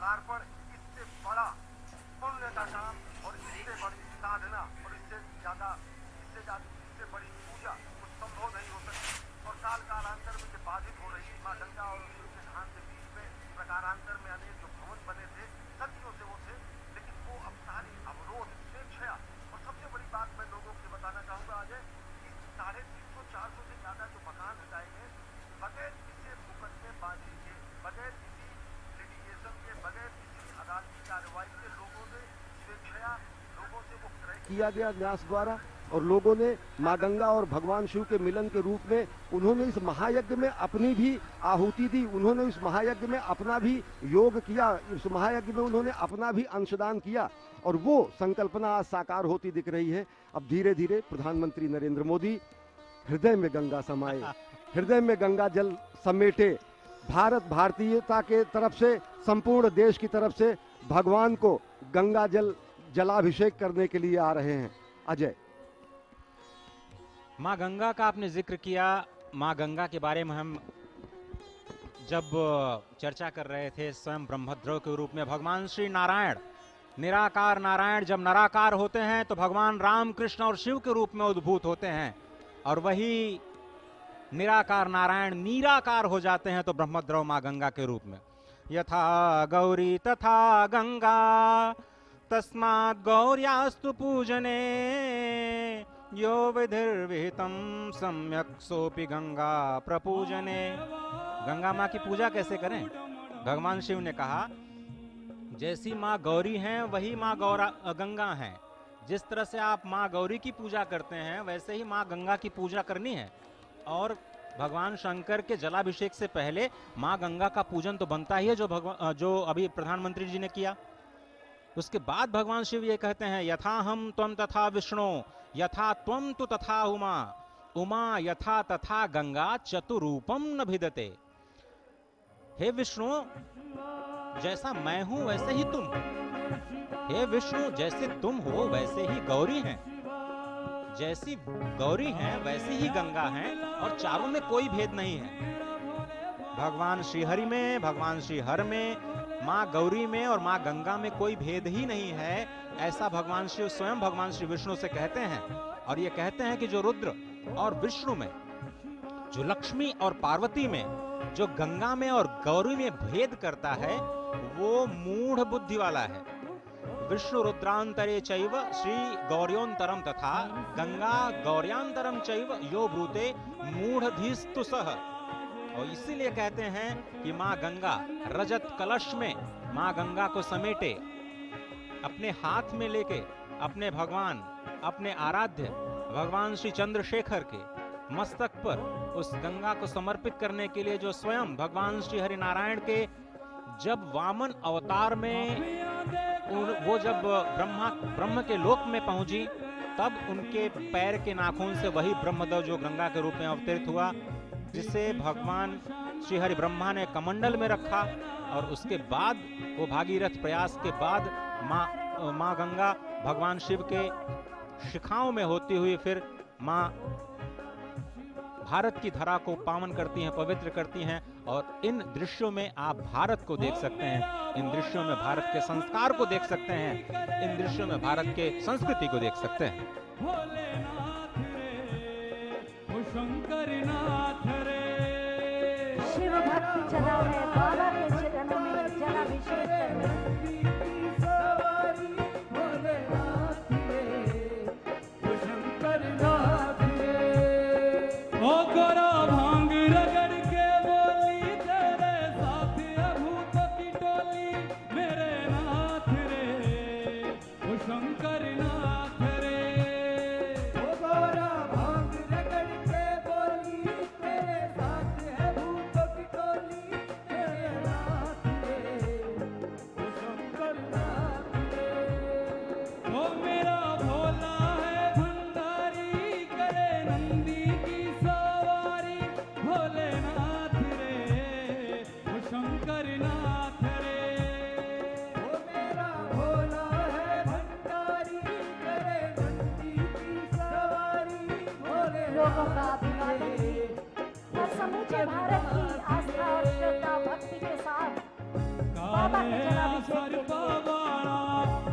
पदार्पण इससे बड़ा पुण्य का काम और इससे बड़ी साधना और इससे बड़ी पूजा कुछ संभव नहीं हो सकती। और कालांतर में बाधित हो रही माँ गंगा और शिव के धाम के बीच में प्रकारांतर में अनेक जो भवन बने थे सदियों से वो थे, लेकिन वो अब सारी अवरोध स्वेच्छया। और सबसे बड़ी बात मैं लोगों को बताना चाहूंगा अजय कि 350-400 से ज्यादा जो मकान हटाए गए बगैर किसी मुकदमेबाजी के, बगैर किसी लिटिगेशन के, बगैर किसी अदालती कार्रवाई के लोगों ने स्वेच्छया लोगों से वो क्रय किया गया न्यास द्वारा। और लोगों ने माँ गंगा और भगवान शिव के मिलन के रूप में उन्होंने इस महायज्ञ में अपनी भी आहुति दी, उन्होंने इस महायज्ञ में अपना भी योग किया, इस महायज्ञ में उन्होंने अपना भी अंशदान किया और वो संकल्पना आज साकार होती दिख रही है। अब धीरे धीरे प्रधानमंत्री नरेंद्र मोदी हृदय में गंगा समाए, हृदय में गंगा जल समेटे, भारत भारतीयता के तरफ से संपूर्ण देश की तरफ से भगवान को गंगा जलाभिषेक करने के लिए आ रहे हैं। अजय, माँ गंगा का आपने जिक्र किया। माँ गंगा के बारे में हम जब चर्चा कर रहे थे, स्वयं ब्रह्मद्रव के रूप में भगवान श्री नारायण, निराकार नारायण जब निराकार होते हैं तो भगवान राम, कृष्ण और शिव के रूप में उद्भूत होते हैं, और वही निराकार नारायण निराकार हो जाते हैं तो ब्रह्मद्रव माँ गंगा के रूप में। यथा गौरी तथा गंगा तस्मात् गौर्यास्तु पूजने यो विधिर्विहितं सम्यक् सोपि गंगा प्रपूजने। गंगा माँ की पूजा कैसे करें? भगवान शिव ने कहा जैसी माँ गौरी हैं वही माँ गंगा हैं। जिस तरह से आप माँ गौरी की पूजा करते हैं वैसे ही माँ गंगा की पूजा करनी है। और भगवान शंकर के जलाभिषेक से पहले माँ गंगा का पूजन तो बनता ही है, जो अभी प्रधानमंत्री जी ने किया। उसके बाद भगवान शिव ये कहते हैं यथा हम त्वम तथा विष्णु यथा त्वम तु तथा उमा, उमा यथा तथा गंगा चतुरूपम न भिदते। हे विष्णु, जैसा मैं हूं वैसे ही तुम, हे विष्णु जैसे तुम हो वैसे ही गौरी हैं, जैसी गौरी हैं वैसी ही गंगा हैं, और चारों में कोई भेद नहीं है। भगवान श्रीहरि में, भगवान श्रीहर में, माँ गौरी में और माँ गंगा में कोई भेद ही नहीं है, ऐसा भगवान शिव स्वयं भगवान श्री विष्णु से कहते हैं। और ये कहते हैं कि जो रुद्र और विष्णु में, जो लक्ष्मी और पार्वती में, जो गंगा में और गौरी में भेद करता है वो मूढ़ बुद्धि वाला है। विष्णु रुद्रांतरे चैव श्री गौर्योंतरम तथा गंगा गौर्यांतरम चैव यो ब्रूते मूढ़धीस्तु सह। और इसीलिए कहते हैं कि माँ गंगा रजत कलश में माँ गंगा को समेटे, अपने हाथ में लेके अपने भगवान, अपने आराध्य भगवान श्री चंद्रशेखर के मस्तक पर उस गंगा को समर्पित करने के लिए जो स्वयं भगवान श्री हरि नारायण के जब वामन अवतार में वो जब ब्रह्म के लोक में पहुंची तब उनके पैर के नाखून से वही ब्रह्मदेव जो गंगा के रूप में अवतरित हुआ, जिसे भगवान श्री हरि ब्रह्मा ने कमंडल में रखा। और उसके बाद वो भागीरथ प्रयास के बाद माँ गंगा भगवान शिव के शिखाओं में होती हुई फिर माँ भारत की धरा को पावन करती हैं, पवित्र करती हैं। और इन दृश्यों में आप भारत को देख सकते हैं, इन दृश्यों में भारत के संस्कार को देख सकते हैं, इन दृश्यों में भारत के संस्कृति को देख सकते हैं। शिव भक्ति चला है बाबा के चरणों में जलाभिषेक करने। लोगों का अभिवादन और समूचे भारत की आस्था और श्रद्धा भक्ति के साथ बाबा के जलाभिषेक सर पवाड़ा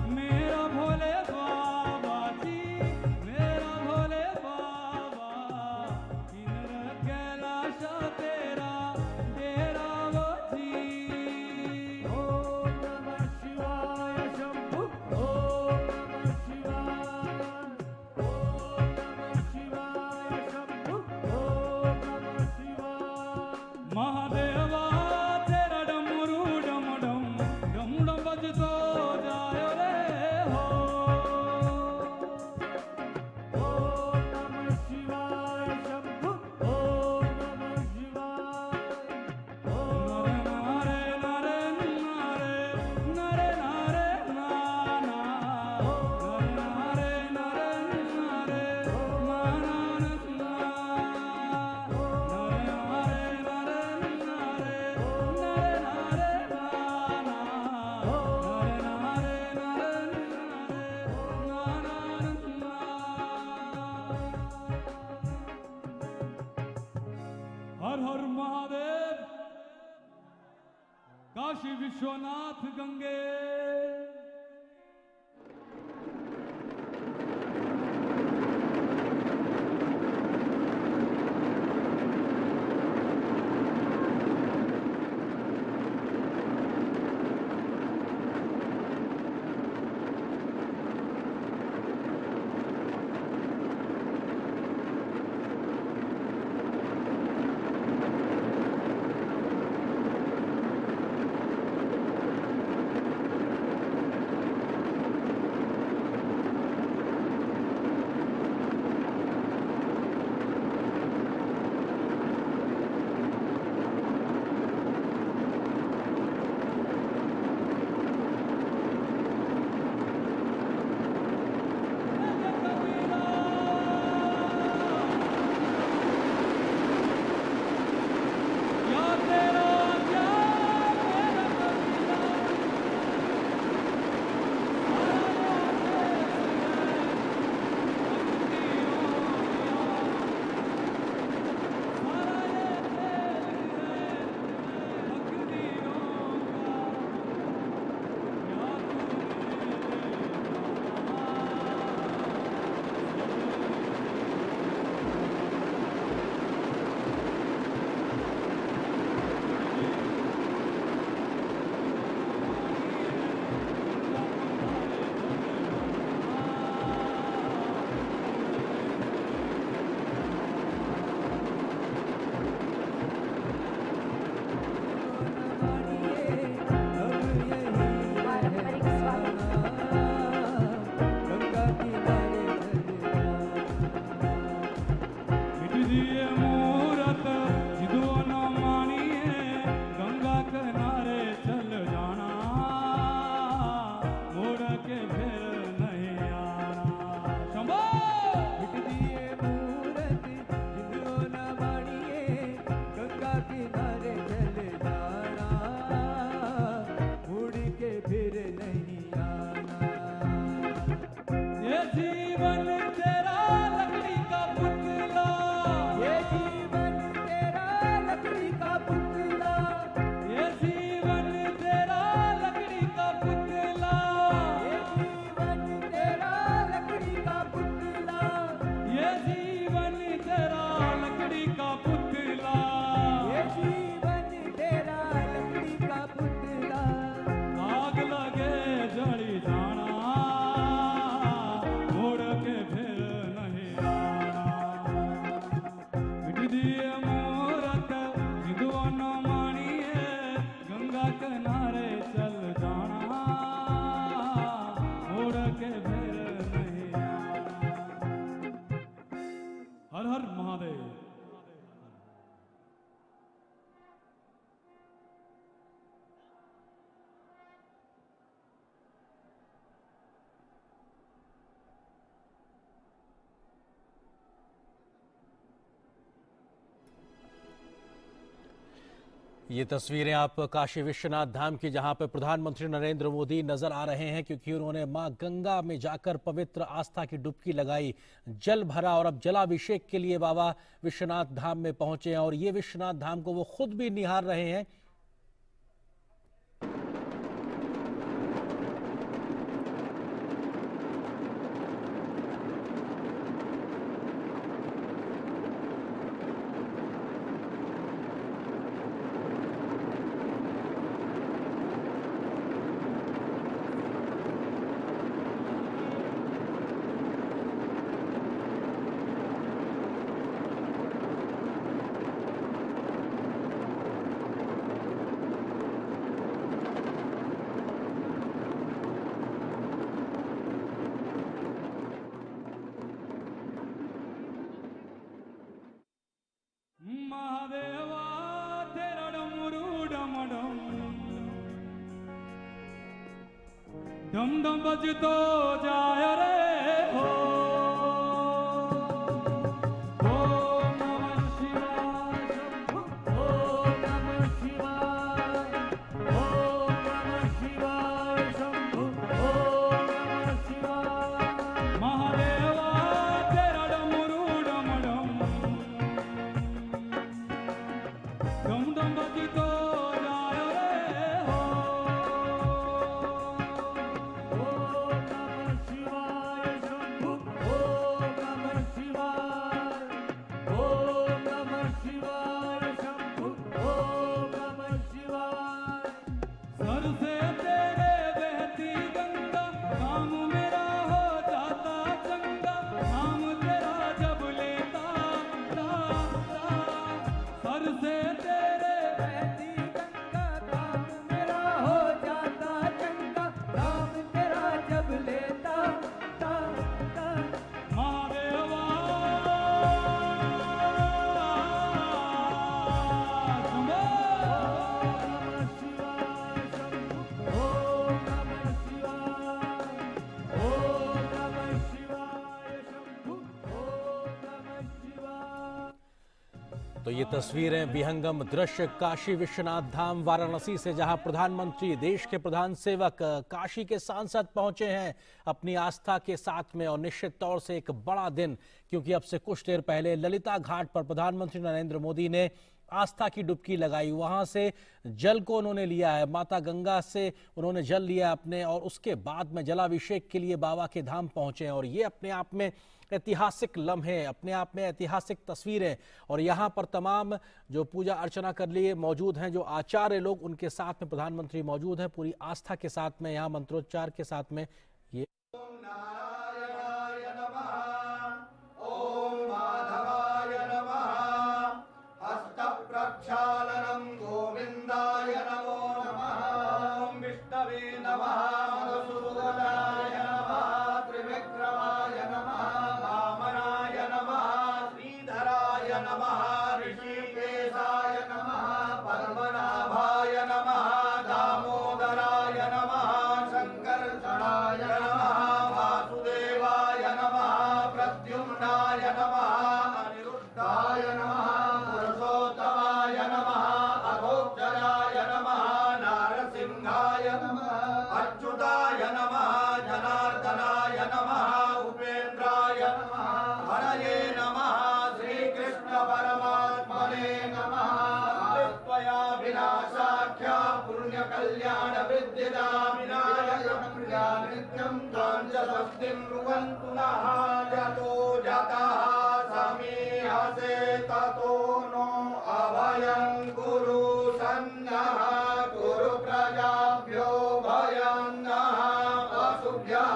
मेरा भोले बाबा जी, मेरा भोले बाबा, किन्नर कैलाश तेरा डेरा वो जी। ओम नमः शिवाय शंभु, ओम नमः शिवाय, ओम नमः शिवाय शंभु, ओम नमः शिवाय। महादेवा तेरा डमरू डम डम डम डम बजतो जायो रे हो। ओम नमः शिवाय शंभु, ओम नमः शिवाय, ओम नारे नारे नारे नारे नारे नाना, नारे नारे नारे नाना नाना, नारे नारे नारे नारे नारे नाना, नारे नारे नारे नाना। हर हर महादेव, काशी विश्वनाथ गंगे। या तेरा क्या मेरा कबीरा, पारंपरिक स्वागत। गंगा किनारे मिट दिए मूरत जिदो न मानिए, गंगा किनारे चल जाना, मोड़ के फिर नहीं आना। शंभो मिट दिए मूरत जिंदो न मानिए, गंगा किनारे चले जाना, मुड़ के फिर नहीं आना। ये जीवन तेरा लकड़ी का पुतला, ये जीवन तेरा लकड़ी का पुतला, ये जीवन तेरा लकड़ी का पुतला, ये जीवन तेरा लकड़ी का पुतला, ये जीवन तेरा लकड़ी का पुतला। ये जीवन तेरा लकड़ी का पुतला। आग लगे जड़ी जाना, मोड़ के फिर नहीं आना। मिट दिए मूरत जिदो न मानिए, गंगा किनारे चल जाना, मोड़ के फिर नहीं आना। हर हर महादेव। ये तस्वीरें आप काशी विश्वनाथ धाम की, जहां पर प्रधानमंत्री नरेंद्र मोदी नजर आ रहे हैं, क्योंकि उन्होंने मां गंगा में जाकर पवित्र आस्था की डुबकी लगाई, जल भरा और अब जलाभिषेक के लिए बाबा विश्वनाथ धाम में पहुंचे हैं। और ये विश्वनाथ धाम को वो खुद भी निहार रहे हैं। डम डम बजतो जाय रे हो ओम नमः शिवाय शंभु ओम नमः शिवाय ओम नमः शिवाय शंभु ओम नमः शिवाय महादेवा तेरा डमरू डम डम डम डम बजतो जाय रे हो ओम नमः शिवाय शंभु ओम नमः शिवाय ओम नमः शिवाय शंभु ओम नमः शिवाय सर से तेरे बहती गंगा काम मेरा हो जाता चंगा नाम तेरा जब लेता सर से तेरे बहती गंगा काम मेरा हो जाता चंगा नाम तेरा जब लेता ता ता महादेवा शंभो नमः शिवाय शंभु ओम नमः शिवाय ओम नमः शिवाय शंभु ओम नमः शिवाय। तो ये तस्वीरें विहंगम दृश्य काशी विश्वनाथ धाम वाराणसी से, जहां प्रधानमंत्री देश के प्रधान सेवक काशी के सांसद पहुंचे हैं अपनी आस्था के साथ में। और निश्चित तौर से एक बड़ा दिन, क्योंकि अब से कुछ देर पहले ललिता घाट पर प्रधानमंत्री नरेंद्र मोदी ने आस्था की डुबकी लगाई। वहां से जल को उन्होंने लिया है, माता गंगा से उन्होंने जल लिया अपने, और उसके बाद में जलाभिषेक के लिए बाबा के धाम पहुंचे हैं। और ये अपने आप में ऐतिहासिक लम्हे, अपने आप में ऐतिहासिक तस्वीरें। और यहाँ पर तमाम जो पूजा अर्चना कर लिए मौजूद हैं, जो आचार्य लोग, उनके साथ में प्रधानमंत्री मौजूद हैं पूरी आस्था के साथ में, यहाँ मंत्रोच्चार के साथ में। ये नारायणाय नमः ओम माधवाय नमः हस्तप्रक्षालनं गोविन्दाय नमो नमः ओम विष्णवे नमः मधुसूदनाय नमः त्रिविक्रमाय नमः वामनाय नमः श्रीधराय नमः ऋषिकेशाय नमः पद्मनाभाय नमः दामोदराय नमः शङ्कर्षणाय नमः वासुदेवाय नमः प्रद्युम्नाय नमः अनिरुद्धाय नमः पुरुषोत्तमाय नमः अघोक्षराय नमः नारसिंहाय नमः अच्युताय नमः जनार्दनाय नमः उपेन्द्राय नमः हरये नमः श्रीकृष्ण परमात्मने नमः त्वया विनाशाख्या पुण्यकल्याण विद्यिता विनायक प्रिया नित्यं त्वां च स्वस्तिं ब्रुवन्तु नः जतो जातः समीहसे ततो नो अभयं कुरु सन्नः कुरु प्रजाभ्यो भयं नः असुभ्यः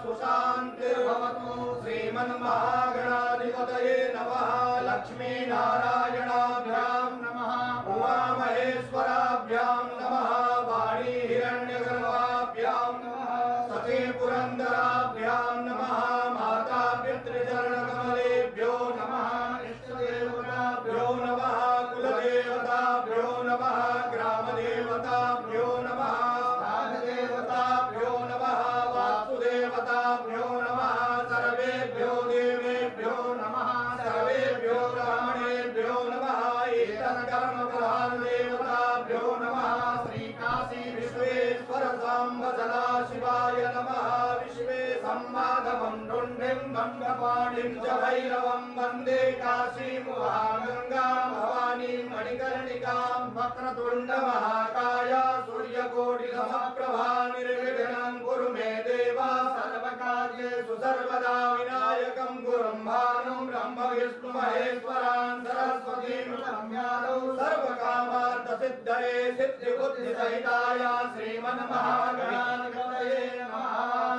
सुशान्तिर्भवतु श्रीमन्महागणाधिपतये नमः लक्ष्मीनारायणाभ्यां नमः उमामहेश्वराभ्यां नमः वाणी हिरण्यगर्भाभ्यां नमः सती पुरन्दराभ्यां नमः माता पितृचरणकमलेभ्यो नमः इष्टदेवताभ्यो नमः कुलदेवताभ्यो नमः ग्रामदेवताभ्यो नमः स्थानदेवताभ्यो नमः वास्तुदेवताभ्यो नमः सर्वेभ्यो देवेभ्यो नमः सर्वेभ्यो ब्राह्मणेभ्यो नमः एतत्कर्मप्रधानदेवताभ्यो नमः श्रीकाशी विश्वेश्वर साम्ब सदाशिवाय नमः विश्वे सम्माधवं रुण्डिं भङ्गपाणिं च भैरवं वन्दे काशीं महागङ्गां भवानीं मणिकर्णिकां वक्रतुण्डमहाकाय सूर्यकोटिसमप्रभा निर्विघ्नं कुरु मे देव सर्वकार्येषु सर्वदा विनायकं गुरुं भानुं ब्रह्म विष्णु महेश्वरान् सरस्वतीं संज्ञानौ सर्वकामार्थसिद्धये सिद्धिबुद्धिसहिताय श्रीमन्महागणाधिपतये नमः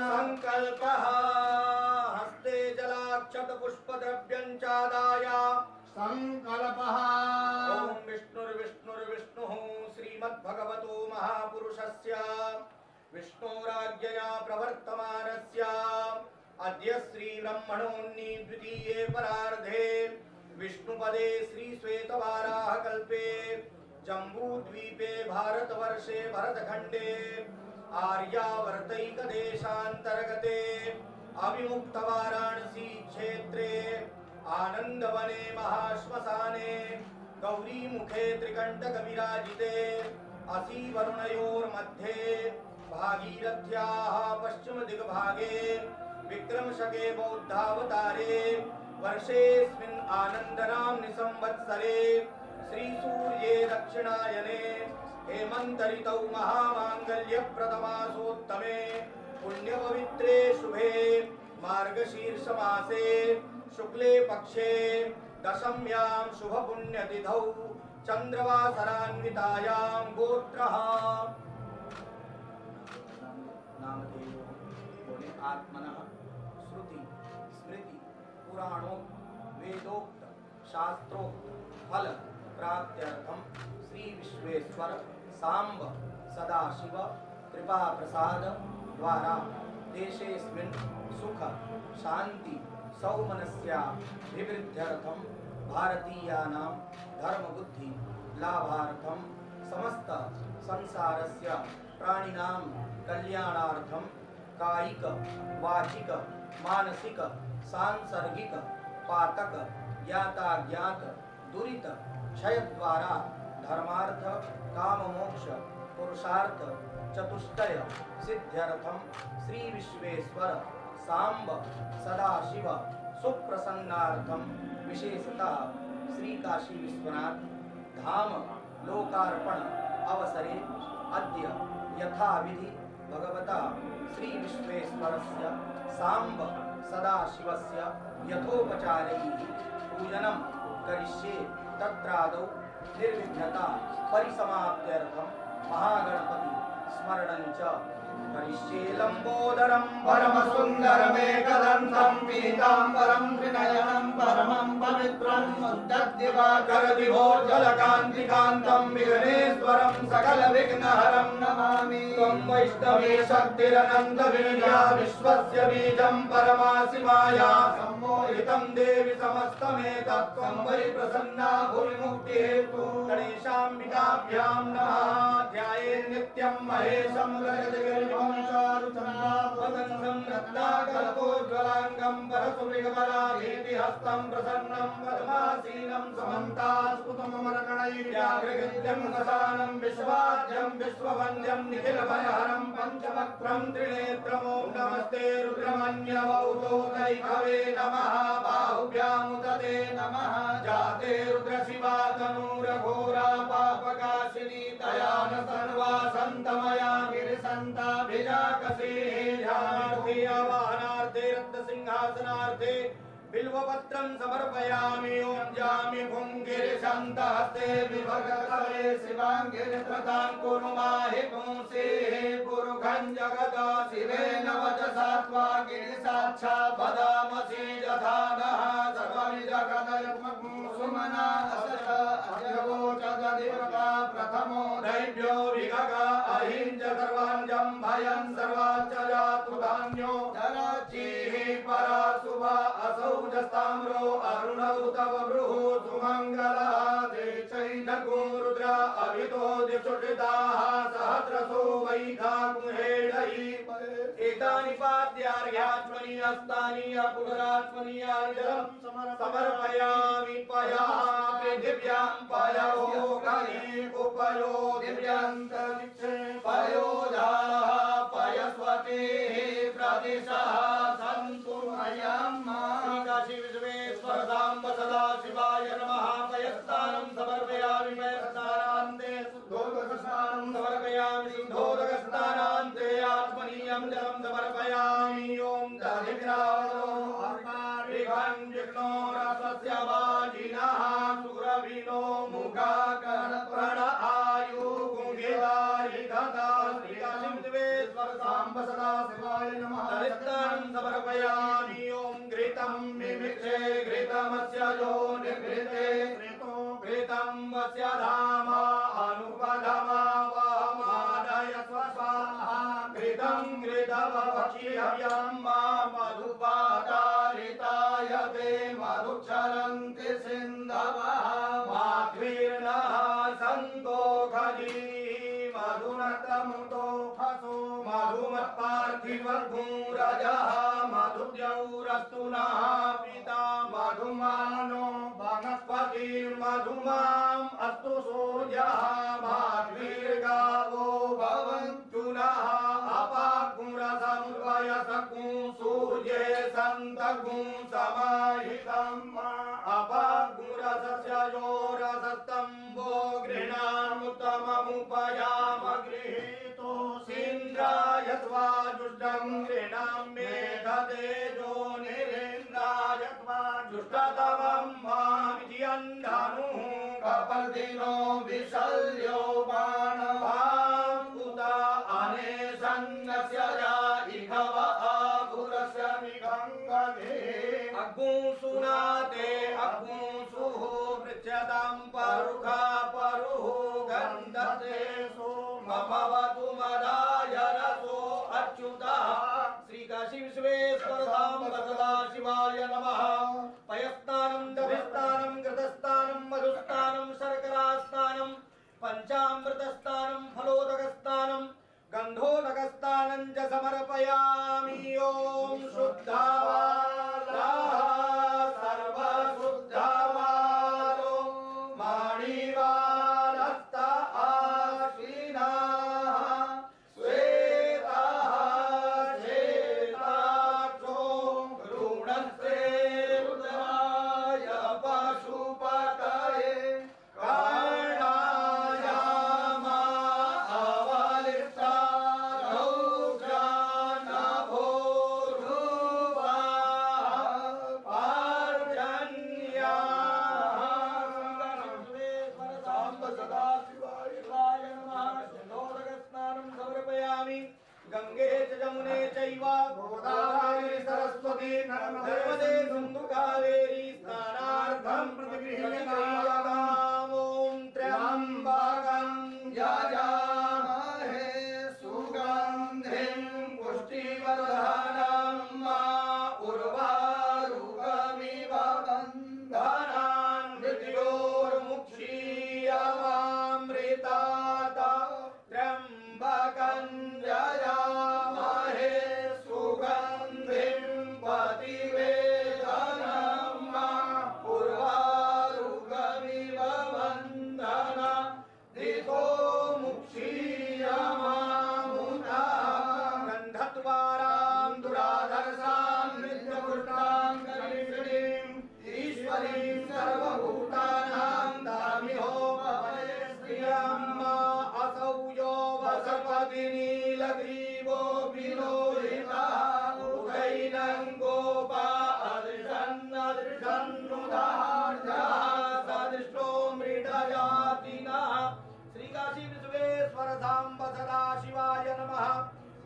संकल्पः हस्ते जलाक्षतपुष्पद्रव्यं चादाय संकल्पः ओम विष्णुर्विष्णुर्विष्णुः श्रीमद्भगवतो महापुरुषस्य विष्णोराज्ञया प्रवर्तमानस्य अद्य श्री ब्रह्मणोन्नी द्वितीये परार्धे विष्णुपदे श्री श्वेतवाराह कल्पे जम्बूद्वीपे भारतवर्षे भरतखण्डे आर्यावर्तैकदेशान्तर्गते अविमुक्त वाराणसी क्षेत्रे आनंदवने महाश्मशाने गौरीमुखे त्रिकंटक विराजिते असि वरुणयोर्मध्ये भागीरथ्याः पश्चिम दिग्भागे विक्रमशके बौद्धावतारे वर्षेऽस्मिन् आनन्दनाम्नि संवत्सरे श्रीसूर्ये दक्षिणायने हेमन्तऋतौ महामाङ्गल्यप्रदमासोत्तमे पुण्यपवित्रे शुभे मार्गशीर्षमासे शुक्ले पक्षे दशम्यां शुभपुण्यतिथौ चन्द्रवासरान्वितायां गोत्रः नामधेयो बोले आत्मनः श्रुति स्मृति पुराणोक्त वेदोक्त शास्त्रोक्त फल प्राप्त्यर्थम श्री विश्वेश्वर सांब सदाशिव कृपा प्रसाद द्वारा देशेऽस्मिन् सुख शांति सौमनस्याभिवृद्ध्यर्थम भारतीयानां धर्मबुद्धि लाभार्थम समस्त संसारस्य प्राणिनां कल्याणार्थम कायिक वाचिक मानसिक सांसर्गिक पातक ज्ञाताज्ञात दुरित क्षय द्वारा धर्मार्थ काम मोक्ष पुरुषार्थ चतुष्टय सिद्ध्यर्थम श्री विश्वेश्वर सांब सदाशिव सुप्रसन्नार्थम विशेषतः श्री काशी विश्वनाथ धाम लोकार्पण अवसरे अद्य यथाविधि भगवता श्री विश्वेश्वरस्य सांब सदाशिवस्य यथोपचारैः पूजनं करिष्ये। तत्रादौ निर्विघ्नता परिसमाप्त्यर्थं महागणपति स्मरणं च करिष्ये। लंबोदरं परमसुन्दरमेकदन्तं पीताम्बरं त्रिनयनं परमं पवित्रं शुद्धदिवाकरदिभोज्ज्वलकान्तिकान्तं विघ्नेश्वरं सकलविघ्नहरं नमामि। त्वं वैष्णवी शक्तिरनन्तवीर्या विश्वस्य बीजं परमासि माया सम्मोहितं देवि समस्तमेतत् त्वं वै प्रसन्ना भुवि मुक्तिहेतु गणेशाम्बिकाभ्यां नमः। ध्यायेत् नित्यं महेशं रजतगिरिं चारुचन्द्रावतंसं रत्नाकल्पोज्ज्वलाङ्गं परशुमृगबलाभीतिहस्तं प्रसन्नं पद्मासीनं समन्तास्फुटममरकणैर्व्याघ्रकृत्यं दशानं विश्वाद्यं विश्ववन्द्यं निखिलभयहरं पञ्चवक्त्रं त्रिनेत्रम्। ॐ नमस्ते रुद्रमन्यवौतोदैकवे नमः। बाहुभ्यामुदते नमः। जाते रुद्रशिवा तनूरघोरा पापकाशिनी तया न सर्वा सन्तमया गिरिसन्ताभिजाकसे। ध्यानार्थे आवाहनार्थे रत्नसिंहासनार्थे बिल्वपत्रं समर्पयामि। ॐ जामि भुङ्गिरिशन्तहस्ते विभगकवे शिवाङ्गिरिप्रदां कुरु माहि पुंसे। पुरुखं जगद शिवेन वचसा त्वा गिरिसाक्षात् वदामसि यथा नः। सर्वविजगदयत्मसुमना असत अजगोचगदिवका प्रथमो दैव्यो विगग अहिंज सर्वाञ्जं भयं सर्वाच्च जातु धान्यो धनचीः परा शुभा असौ जस्ताम्रो अरुणौ तव भ्रुः सुमङ्गलः। देचैन गुरुद्र अभितो दिक्षुषिताः सहस्रसो वैधाकुहेडयि। एतानि पाद्यार्घ्यात्मनि हस्तानि पुनरात्मनि अर्घ्यं समर्पयामि। पयः पृथिव्यां पयो गणे कुपयो दिव्यन्तरिक्षे पयोधाः पयस्वतेः प्रदिशः सन्तु मयम्। श्री काशी विश्वेश्वर सांब सदाशिवाय नमः। पयस्नानं समर्पयामि। पयस्नानान्ते शुद्धोदकस्नानं समर्पयामि। शुद्धोदकस्नानान्ते आत्मनीयं जलं समर्पयामि। ॐ दधिग्रावणो अर्कारिघं जिग्नो रसस्य वाजिनः सुरभिनो मुखाकर्ण आयु गुङ्गिदारि गदा। श्री काशी विश्वेश्वर सांब सदाशिवाय नमः। दधिस्नानं समर्पयामि। ॐ घृतं मिमिक्षे घृतमस्य यो निघृते घृतं वस्य धाम अनुपधमा वहमादय स्वस्वाहा। घृतं घृतवक्षिहव्यं मा मधुपादारिताय ते मधुक्षरन्ति सिन्धवः। माध्वीर्नः सन्तो खली मधुनतमुतो फसो मधुमत्पार्थिवर्धूं रजः मधुद्यौरस्तु नः पिता मधुमानो वनस्पतिर्मधुमाम् अस्तु सूर्यः भाद्भिर्गावो भवन्तु नः अपागुरसमुद्वयसकुं सूर्ये सन्तगुं समाहितम् अपागुरसस्ययोरसस्तम्भो गृह्णामुत्तममुपयाम गृहीतो सीन्द्राय स्वाजुष्टं गृह्णां मेघतेजो निरेन्द्राय स्वाजुष्टतमं मामित्यन्धनुः कपर्दिनो विशल्यो बाणवाङ्कुता अनेशन्नस्य या इघव आभुरस्य निगङ्गधे अग्मुसुनाते अग्मुसुः पृच्छतां परुखा परुः गन्धते सोमभवतु मदाय रसो अच्युतः श्री काशी विश्वेश्वर धाम सदाशिवाय नमः। पयस्नानं दभिस्नानं घृतस्नानं मधुस्नानं शर्करास्नानं पंचामृतस्नानं फलोदकस्नानं गन्धोदकस्नानं च समर्पयामि। ओम शुद्धावाला सर्वशुद्धावालो मणिवालस्त आश्विनाः श्वेताः श्वेताक्षो रुणस्ते रुद्राय पशुपतये कर्णाय मावलिष्टा रौद्रानभो रूपाः गंगे च जमुने चैव गोदावरी सरस्वती नर्मदे सिन्धु कावेरी स्नानार्थं प्रतिगृह्यताम्। ॐ त्र्यम्बकं यजामहे सुगन्धिं पुष्टिवर्धनं उर्वारुकमिव बन्धनान् मृत्योर्मुक्षीयमामृतात् त्र्यम्बकं यजामहे सुगन्धिं पतिवेदनं उर्वारुकमिव बन्धनान् दिशो मुक्षीयमामुता गन्धद्वारां दुराधर्षां नित्यपुष्टां करीषणीं ईश्वरीं सर्वभूतानां दामिहोपये श्रियम् असौ यो वसपति नीलग्रीवो विलोहितः उदयनं गोपा अदृशन्नुदार्जः सदृष्टो मृडजातिनः। श्री काशी विश्वेश्वर धाम सदाशिवाय नमः।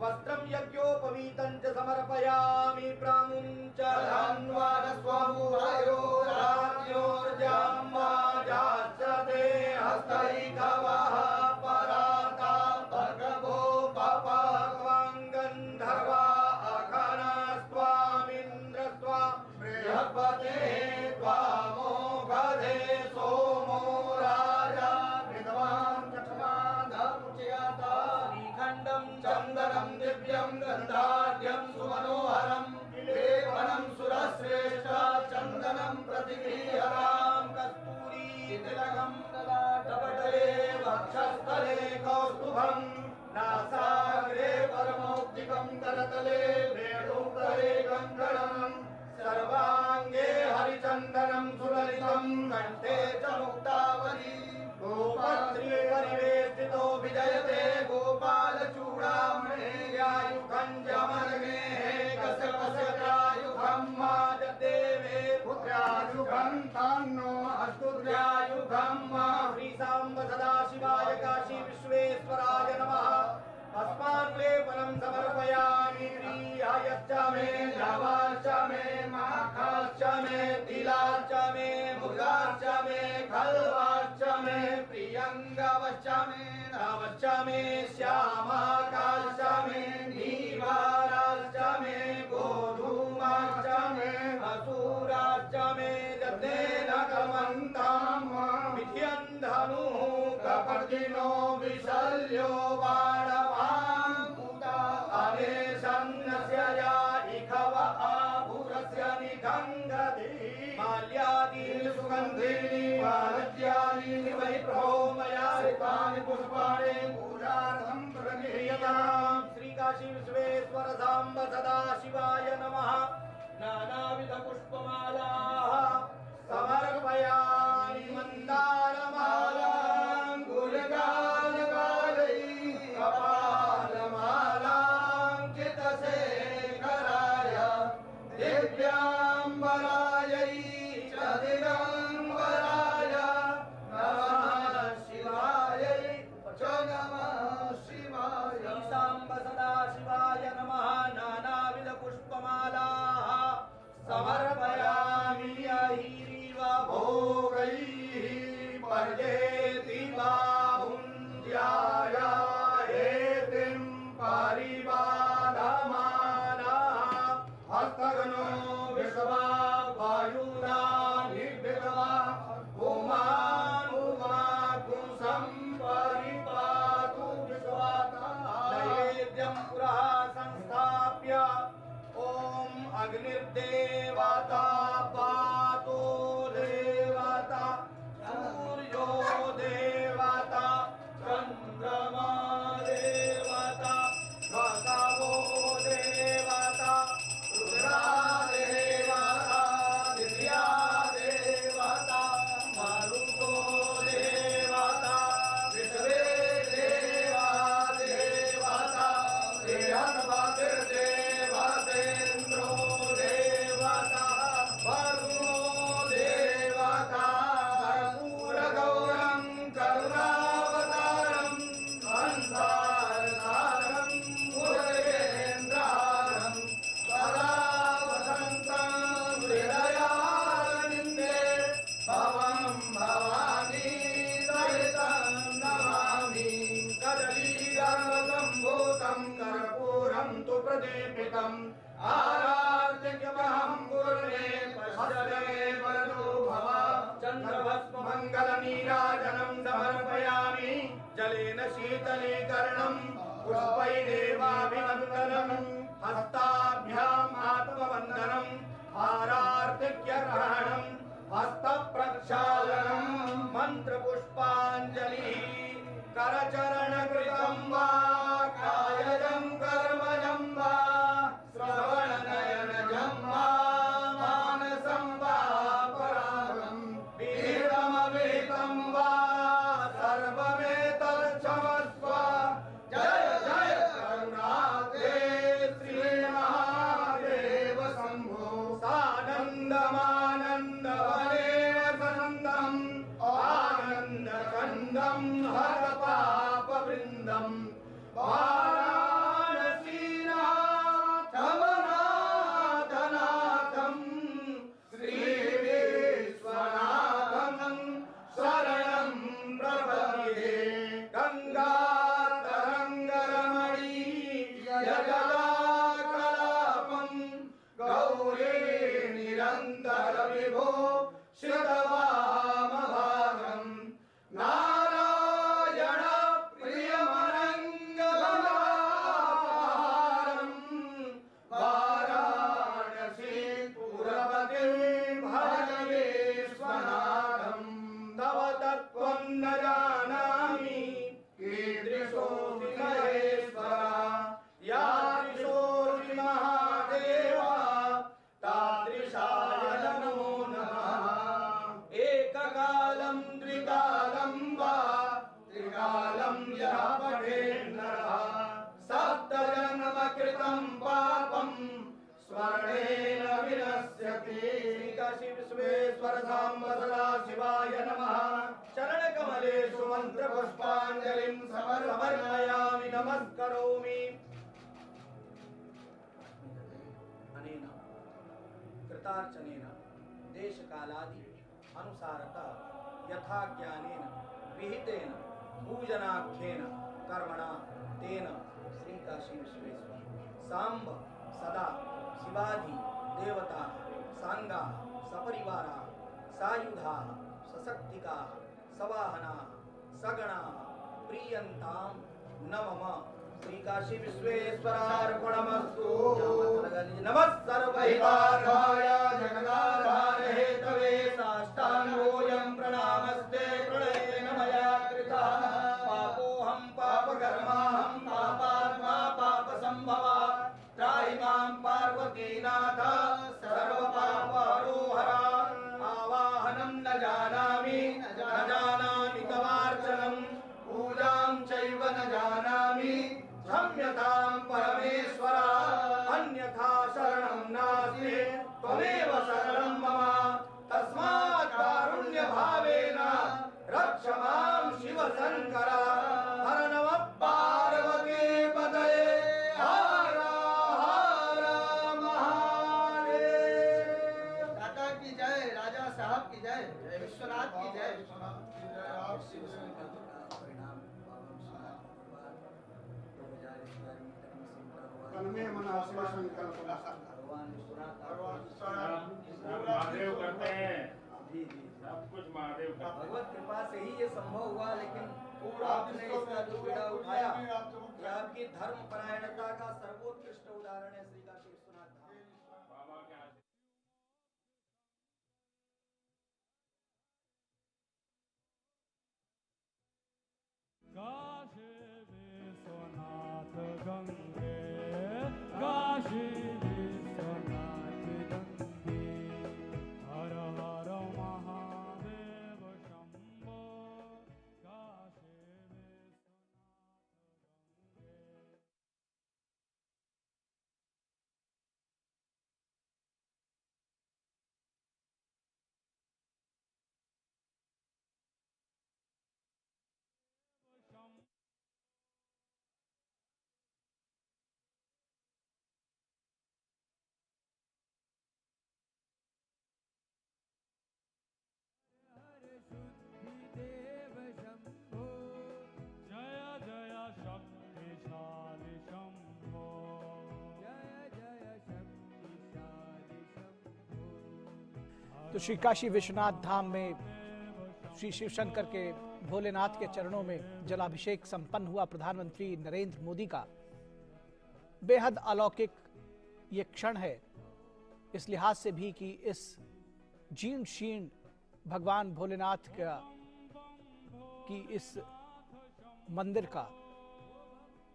वस्त्रं यज्ञोपवीतं च समर्पयामि। प्रामुं च धन्वानस्वमुदयो राज्ञोर्जाम्माजास्यते हस्तैकवः पराता भगवो पपाक्वां गन्धर्वा अखनस्त्वामिन्द्रस्त्वा बृहस्पते त्वामोघधे सोमो राजा विद्वां चक्षमाधमुच्यता निखण्डं चन्दनं दिव्यं गन्धाढ्यं सुमनोहरं लेपनं सुरश्रेष्ठा चन्दनं प्रतिगृह्यतां कस्तूरी तिलकं ललाटपटले वक्षस्थले कौस्तुभं नासाग्रे परमौक्तिकं करतले वेणुकरे कङ्कणं सर्वाङ्गे हरिचन्दनं सुललितं कण्ठे च मुक्तावली गोपत्रे परिवेष्टितो विजयते गोपालचूडामणे यायुखं जमनगे कश्यपस्यत्रायुखं माजदेवे पुत्रायुखं तान्नो अस्तुत्र्यायुखं श्रीसाम्ब सदाशिवाय काशी विश्वेश्वराय नमः। अस्मान्लेपनं समर्पयामि। प्रियायश्च मे द्रवाश्च मे माखाश्च मे तिलाश्च मे मुगाश्च मे खल्वाश्च मे प्रियङ्गवश्च मे नवश्च मे श्यामाकाश्च मे नीवाराश्च मे गोधूमाश्च मे असूराश्च मे जतेन कमन्तां विध्यन्धनुः कपर्दिनो विशल्यो बाणवाङ्कुता नमाम्याम् श्री काशी विश्वेश्वर साम्ब सदा शिवाय नमः नानाविध पुष्पमालाः समर्पयामि मन्दारमालां गुणगानगानै कपालमालां चितशेखराय दिव्याम्बरायै च दिगम्बराय नमः शिवायै च नमः शिवाय साम्ब सदा शिवाय नमः नानाविध पुष्पमालाः समर्पयामि अहिरिव भोगैः पर्येति बाहुन्द्याय हेतिं परिवादमानः हस्तगनो विश्वा वायुना निर्विद्वा पुमानुमाकुशं परिपातु विश्वातः नैवेद्यं पुरः संस्थाप्य ओम अग्निर्देवता पातो देवता सूर्यो देवता चंद्रमा देवता वातावो देवता रुद्रा देवता दिव्या देवता मारुतो देवता विश्वे देवा देवता देवतेन्द्रो देवता वरुणो देवता कर्पूरगौरं करुणावतारं संसारसारं भुजगेन्द्रारं सदा वसन्तं हृदयारविन्दे भवं भवानी सहितं नमामि कदलीगर्भसम्भूतं कर्पूरं तु प्रदीपितम् आराध्यमहं गुरुणे पश्यमे वरदो भव चन्द्रभस्म मङ्गलनीराजनं समर्पयामि जलेन शीतलीकरणं पुष्पैरेवाभिवन्दनं हस्ताभ्याम् आत्मवन्दनं हारार्थिक्यग्रहणं हस्तप्रक्षालनं मन्त्रपुष्पाञ्जलिः करचरणकृतं वा कायजं कर्मजं वा श्रवणनयनजं वा मानसं वा परागं वीरमविहितं वा सर्वमेतच्छमस्व जय जय करुणाते श्रीमहादेव शम्भो सानन्दमानन्दवने वसन्तम् आनन्दकन्दं हरपापवृन्दं वाराणसीनाथमनाथनाथं श्रीविश्वनाथं शरणं प्रपद्ये गङ्गातरङ्गरमणीयजलाकलापं गौरी निरन्तरविभो श्रुतवामभागं नारायण प्रियमनङ्गमहारं वाराणसीपुरपतिं भज विश्वनाथं तव तत्त्वं न जानामि कीदृशोऽसि महेश्वर यादृशोऽसि महादेव तादृशाय नमो नमः एककालं द्विकालं वा त्रिकालं यः पठेन्नरः सप्तजन्मकृतं पापं स्वर्णेन विनश्यति काशी विश्वेश्वर साम्ब सदा शिवाय नमः चरणकमलेषु मन्त्रपुष्पाञ्जलिं समर्पयामि नमस्करोमि अनेन कृतार्चनेन देशकालादि अनुसारतः यथा ज्ञानेन विहितेन पूजनाख्येन कर्मणा तेन श्री काशी विश्वेश्वर साम्ब सदा शिवादि देवता सांगा सपरिवारा सायुधा सशक्तिका सवाहना सगणा प्रियंतां नमः श्री काशी विश्वेश्वरार्पणमस्तु नमः सर्वहितार्थाय जगदाधार हेतवे साष्टांगोऽयं प्रणामस्ते प्रणयेन मया कृतः पापोऽहं पापकर्माहं पापात् मां पार्वतीनाथ सर्वपापहरो हरा आवाहनं न जानामि तवार्चनं पूजां चैव न जानामि क्षम्यतां परमेश्वर अन्यथा शरणं नास्ति त्वमेव शरणं मम तस्मात् कारुण्यभावेन रक्ष मां शिव शंकर हर नमः पार्वती पतये हर हर महादेव। दाता की जय, राजा साहब की जय, विश्वनाथ की जय। महादेव करते हैं, सब कुछ महादेव करते हैं। भगवत कृपा से ही ये संभव हुआ, लेकिन आपने इसका जो बीड़ा उठाया, ये आपकी धर्म परायणता का सर्वोत्कृष्ट उदाहरण है। श्री काशी विश्वनाथ धाम। बाबा के आशीर्वाद। काशी विश्वनाथ गंगे, काशी विश्वनाथ गंगे, हर हर महादेव शंभो, काशी विश्वनाथ गंगे। देव शंभो, जय जय शक्तिशाली शंभो, जय जय शक्तिशाली शंभो। तो श्री काशी विश्वनाथ धाम में श्री शिव शंकर के भोलेनाथ के चरणों में जलाभिषेक संपन्न हुआ। प्रधानमंत्री नरेंद्र मोदी का बेहद अलौकिक ये क्षण है, इस लिहाज से भी कि इस जीर्ण शीर्ण भगवान भोलेनाथ का की इस मंदिर का,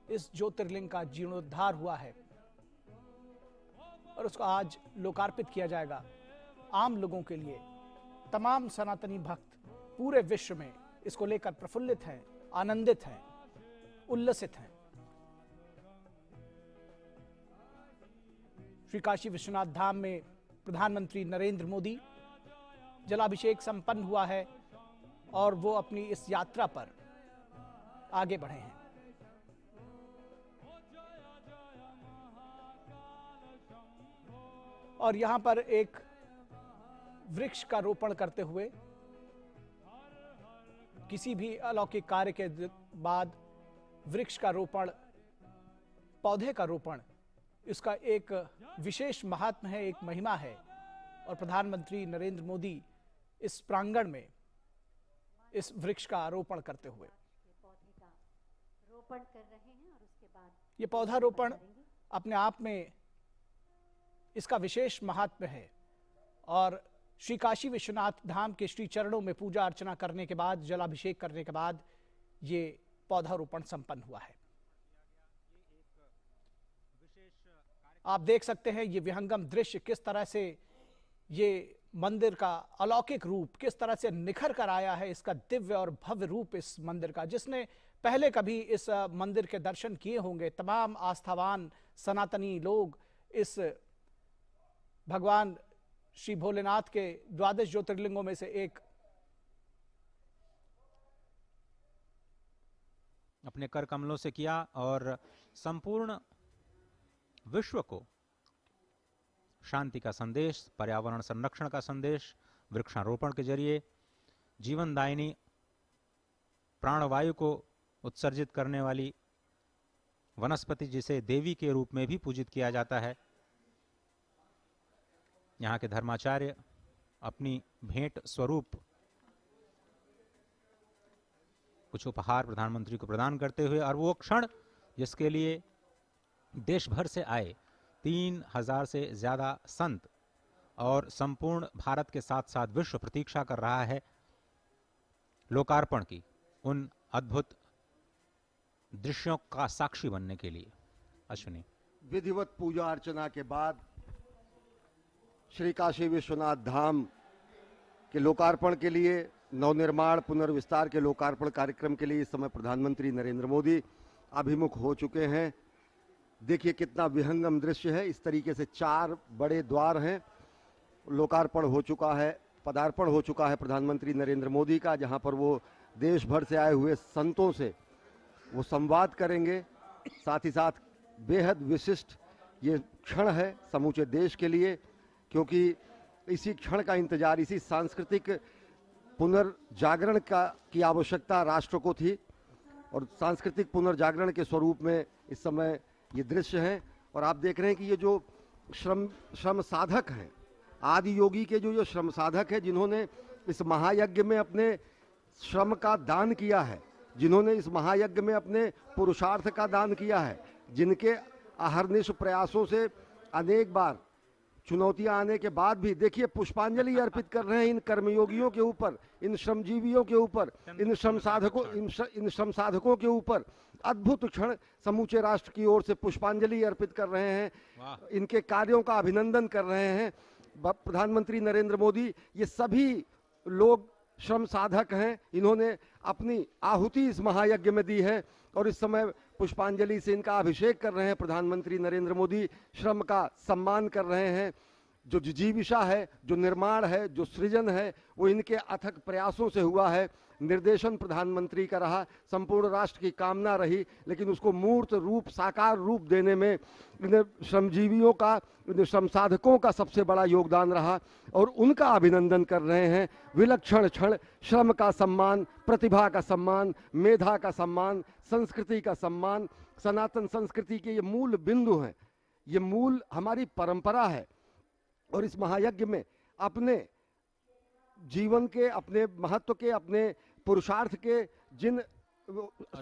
इस ज्योतिर्लिंग का जीर्णोद्धार हुआ है और उसको आज लोकार्पित किया जाएगा आम लोगों के लिए। तमाम सनातनी भक्त पूरे विश्व में इसको लेकर प्रफुल्लित हैं, आनंदित हैं, उल्लसित हैं। श्री काशी विश्वनाथ धाम में प्रधानमंत्री नरेंद्र मोदी जलाभिषेक संपन्न हुआ है और वो अपनी इस यात्रा पर आगे बढ़े हैं। और यहां पर एक वृक्ष का रोपण करते हुए, किसी भी अलौकिक कार्य के बाद वृक्ष का रोपण, पौधे का रोपण, इसका एक विशेष महात्म है, एक महिमा है। और प्रधानमंत्री नरेंद्र मोदी इस प्रांगण में इस वृक्ष का आरोपण करते हुए पौधे का रोपण कर रहे हैं और उसके बाद ये पौधारोपण अपने आप में इसका विशेष महात्म्य है। और श्री काशी विश्वनाथ धाम के श्री चरणों में पूजा अर्चना करने के बाद, जलाभिषेक करने के बाद ये पौधारोपण संपन्न हुआ है। आप देख सकते हैं ये विहंगम दृश्य, किस तरह से ये मंदिर का अलौकिक रूप किस तरह से निखर कर आया है, इसका दिव्य और भव्य रूप इस मंदिर का। जिसने पहले कभी इस मंदिर के दर्शन किए होंगे, तमाम आस्थावान सनातनी लोग इस भगवान श्री भोलेनाथ के द्वादश ज्योतिर्लिंगों में से एक अपने कर कमलों से किया और संपूर्ण विश्व को शांति का संदेश, पर्यावरण संरक्षण का संदेश वृक्षारोपण के जरिए, जीवनदायिनी प्राणवायु को उत्सर्जित करने वाली वनस्पति जिसे देवी के रूप में भी पूजित किया जाता है, यहाँ के धर्माचार्य अपनी भेंट स्वरूप कुछ उपहार प्रधानमंत्री को प्रदान करते हुए, और वो क्षण जिसके लिए देश भर से आए 3000 से ज्यादा संत और संपूर्ण भारत के साथ साथ विश्व प्रतीक्षा कर रहा है लोकार्पण की, उन अद्भुत दृश्यों का साक्षी बनने के लिए। अश्विनी। विधिवत पूजा अर्चना के बाद श्री काशी विश्वनाथ धाम के लोकार्पण के लिए, नवनिर्माण पुनर्विस्तार के लोकार्पण कार्यक्रम के लिए इस समय प्रधानमंत्री नरेंद्र मोदी अभिमुख हो चुके हैं। देखिए कितना विहंगम दृश्य है। इस तरीके से 4 बड़े द्वार हैं। लोकार्पण हो चुका है, पदार्पण हो चुका है प्रधानमंत्री नरेंद्र मोदी का, जहां पर वो देश भर से आए हुए संतों से वो संवाद करेंगे। साथ ही साथ बेहद विशिष्ट ये क्षण है समूचे देश के लिए, क्योंकि इसी क्षण का इंतजार, इसी सांस्कृतिक पुनर्जागरण की आवश्यकता राष्ट्र को थी और सांस्कृतिक पुनर्जागरण के स्वरूप में इस समय ये दृश्य हैं। और आप देख रहे हैं कि ये जो श्रम साधक हैं, आदि योगी के जो श्रम साधक हैं, जिन्होंने इस महायज्ञ में अपने श्रम का दान किया है, जिन्होंने इस महायज्ञ में अपने पुरुषार्थ का दान किया है, जिनके अहर्निश प्रयासों से अनेक बार चुनौतियां आने के बाद भी देखिए पुष्पांजलि अर्पित कर रहे हैं इन कर्मयोगियों के ऊपर, इन श्रमजीवियों के ऊपर, इन श्रम साधकों के ऊपर। अद्भुत क्षण, समूचे राष्ट्र की ओर से पुष्पांजलि अर्पित कर रहे हैं, इनके कार्यों का अभिनंदन कर रहे हैं प्रधानमंत्री नरेंद्र मोदी। ये सभी लोग श्रम साधक हैं, इन्होंने अपनी आहुति इस महायज्ञ में दी है और इस समय पुष्पांजलि से इनका अभिषेक कर रहे हैं प्रधानमंत्री नरेंद्र मोदी। श्रम का सम्मान कर रहे हैं। जो जिजीविषा है, जो निर्माण है, जो सृजन है, वो इनके अथक प्रयासों से हुआ है। निर्देशन प्रधानमंत्री का रहा, संपूर्ण राष्ट्र की कामना रही, लेकिन उसको मूर्त रूप, साकार रूप देने में इन श्रमजीवियों का, इन श्रम साधकों का सबसे बड़ा योगदान रहा और उनका अभिनंदन कर रहे हैं। विलक्षण क्षण, श्रम का सम्मान, प्रतिभा का सम्मान, मेधा का सम्मान, संस्कृति का सम्मान। सनातन संस्कृति के ये मूल बिंदु हैं, ये मूल हमारी परंपरा है और इस महायज्ञ में अपने जीवन के, अपने महत्व के, अपने पुरुषार्थ के जिन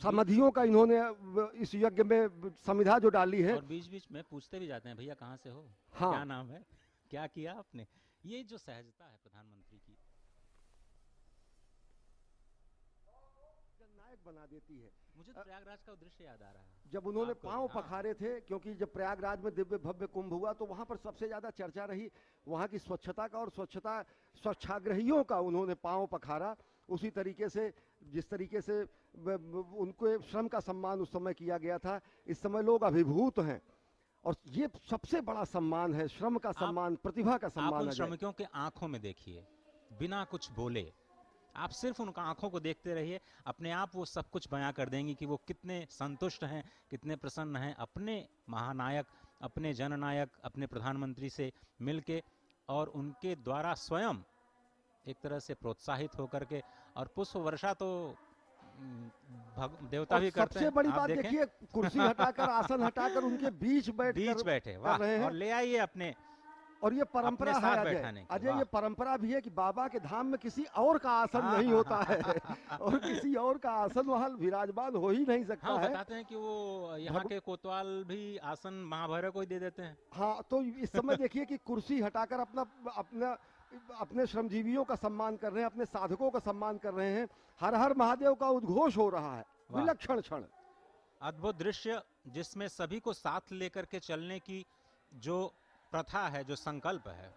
समाधियों का इन्होंने इस यज्ञ में समिधा जो डाली है। और बीच बीच में पूछते भी जाते हैं, भैया कहाँ से हो, हाँ, क्या नाम है, क्या किया आपने। ये जो सहजता है प्रधानमंत्री की, जननायक बना देती है। मुझे तो प्रयागराज का दृश्य याद आ रहा है जब उन्होंने आपको, पांव हाँ। पखारे थे, क्योंकि जब प्रयागराज में दिव्य भव्य कुंभ हुआ तो वहां पर सबसे ज्यादा चर्चा रही वहां की स्वच्छता का और स्वच्छाग्रहियों का उन्होंने पांव पखारा। उसी तरीके से जिस तरीके से उनको श्रम का सम्मान उस समय किया गया था, इस समय लोग अभिभूत हैं और ये सबसे बड़ा सम्मान है, श्रम का सम्मान, प्रतिभा का आप सम्मान। उन श्रमिकों के आंखों में देखिए, बिना कुछ बोले आप सिर्फ उनका आंखों को देखते रहिए, अपने आप वो सब कुछ बयां कर देंगी कि वो कितने संतुष्ट हैं, कितने प्रसन्न हैं अपने महानायक, अपने जननायक, अपने प्रधानमंत्री से मिलके और उनके द्वारा स्वयं एक तरह से प्रोत्साहित होकर के। और पुष्प वर्षा तो देवता भी करते हैं। सबसे बड़ी आप बात देखें। देखिए, कुर्सी हटाकर, आसन हटाकर उनके बीच बैठे, वाह, रहे हैं। और ले आइए अपने, और ये परंपरा अपने है साथ बैठाने की, अजय, वाह। ये परंपरा भी है कि बाबा के धाम में किसी और का आसन नहीं होता है और किसी और का आसन वहां विराजमान हो ही नहीं सकता हाँ, है। बताते हैं कि वो यहाँ के कोतवाल भी आसन महाभैरव को ही दे देते हैं। हाँ, तो इस समय देखिए कि कुर्सी हटाकर अपने श्रमजीवियों का सम्मान कर रहे हैं, अपने साधकों का सम्मान कर रहे हैं। हर हर महादेव का उद्घोष हो रहा है। विलक्षण क्षण, अद्भुत दृश्य, जिसमें सभी को साथ लेकर के चलने की जो प्रथा है, जो संकल्प है।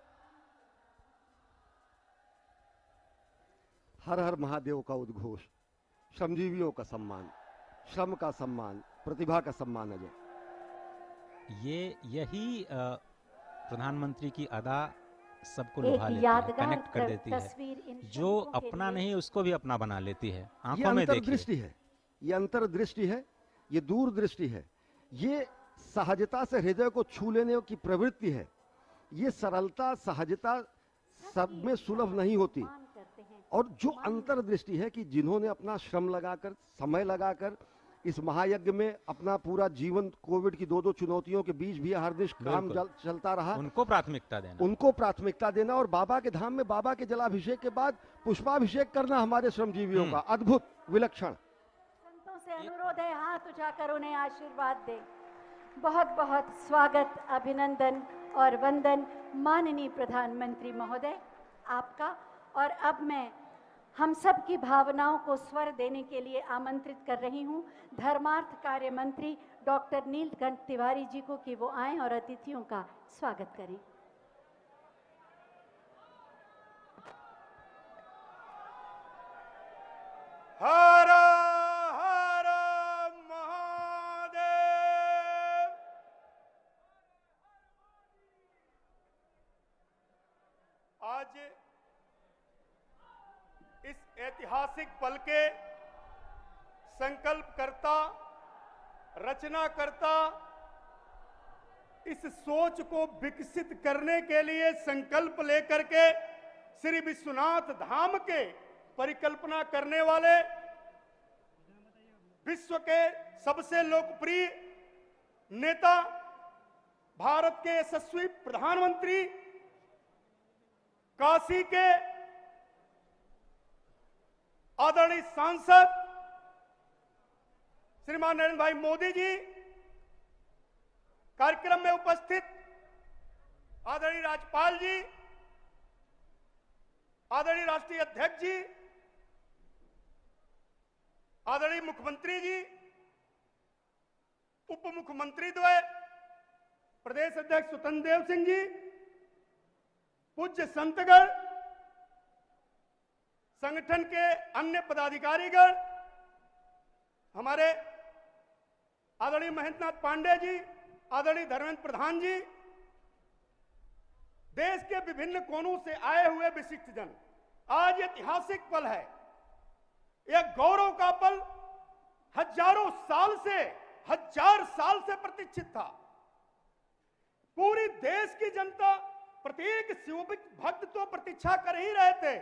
हर हर महादेव का उद्घोष, श्रमजीवियों का सम्मान, श्रम का सम्मान, प्रतिभा का सम्मान। अजय, यही प्रधानमंत्री की अदा सबको एक लुभा लेती है, यादगार कनेक्ट कर देती तस्वीर है। इन जो श्रमिकों के अपना लिए। नहीं उसको भी अपना बना लेती है। ये आंखों में देखिए, अंतर्दृष्टि है, ये अंतर्दृष्टि है, ये दूरदृष्टि है, ये सहजता से हृदय को छू लेने की प्रवृत्ति है। ये सरलता, सहजता सब में सुलभ नहीं होती। सम्मान करते हैं। और जो अंतर्दृष्टि है कि जिन्होंने अपना श्रम लगाकर, समय लगाकर इस महायज्ञ में अपना पूरा जीवन, कोविड की 2-2 चुनौतियों के बीच भी हर दिन काम चलता रहा, उनको प्राथमिकता देना, उनको प्राथमिकता देना और बाबा के धाम में बाबा के जलाभिषेक के बाद पुष्पाभिषेक करना हमारे श्रमजीवियों का अद्भुत, विलक्षण। संतों से अनुरोध है, हाथ उठाकर उन्हें आशीर्वाद दें। बहुत बहुत स्वागत, अभिनंदन और वंदन माननीय प्रधानमंत्री महोदय आपका। और अब मैं हम सब की भावनाओं को स्वर देने के लिए आमंत्रित कर रही हूं धर्मार्थ कार्य मंत्री डॉक्टर नीलकंठ तिवारी जी को कि वो आएं और अतिथियों का स्वागत करें। हर हर महादेव। आज इस ऐतिहासिक पल के संकल्पकर्ता, रचनाकर्ता, इस सोच को विकसित करने के लिए संकल्प लेकर के श्री विश्वनाथ धाम के परिकल्पना करने वाले विश्व के सबसे लोकप्रिय नेता, भारत के यशस्वी प्रधानमंत्री, काशी के आदरणीय सांसद श्रीमान नरेंद्र भाई मोदी जी, कार्यक्रम में उपस्थित आदरणीय राज्यपाल जी, आदरणीय राष्ट्रीय अध्यक्ष जी, आदरणीय मुख्यमंत्री जी, उप मुख्यमंत्री द्वय, प्रदेश अध्यक्ष स्वतंत्र देव सिंह जी, पूज्य संतगण, संगठन के अन्य पदाधिकारीगण, हमारे आदरणीय महेंद्रनाथ पांडे जी, आदरणीय धर्मेंद्र प्रधान जी, देश के विभिन्न कोनों से आए हुए विशिष्ट जन, आज ऐतिहासिक पल है। यह गौरव का पल हजार साल से प्रतीक्षित था। पूरी देश की जनता, प्रत्येक शिव भक्त तो प्रतीक्षा कर ही रहे थे,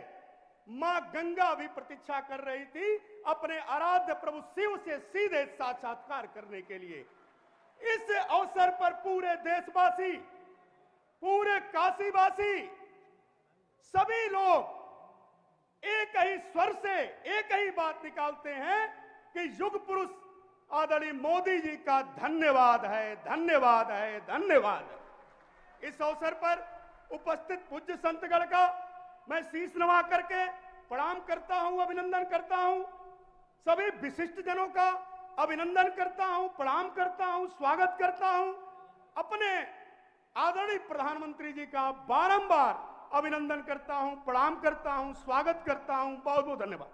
मां गंगा भी प्रतीक्षा कर रही थी अपने आराध्य प्रभु शिव से सीधे साक्षात्कार करने के लिए। इस अवसर पर पूरे देशवासी, पूरे काशीवासी, सभी लोग एक ही स्वर से एक ही बात निकालते हैं कि युग पुरुष आदरणीय मोदी जी का धन्यवाद है, धन्यवाद है, धन्यवाद है। इस अवसर पर उपस्थित पूज्य संतगण का मैं शीश नवा करके प्रणाम करता हूं, अभिनंदन करता हूं। सभी विशिष्ट जनों का अभिनंदन करता हूं, प्रणाम करता हूं, स्वागत करता हूं। अपने आदरणीय प्रधानमंत्री जी का बारंबार अभिनंदन करता हूं, प्रणाम करता हूं, स्वागत करता हूं। बहुत बहुत धन्यवाद।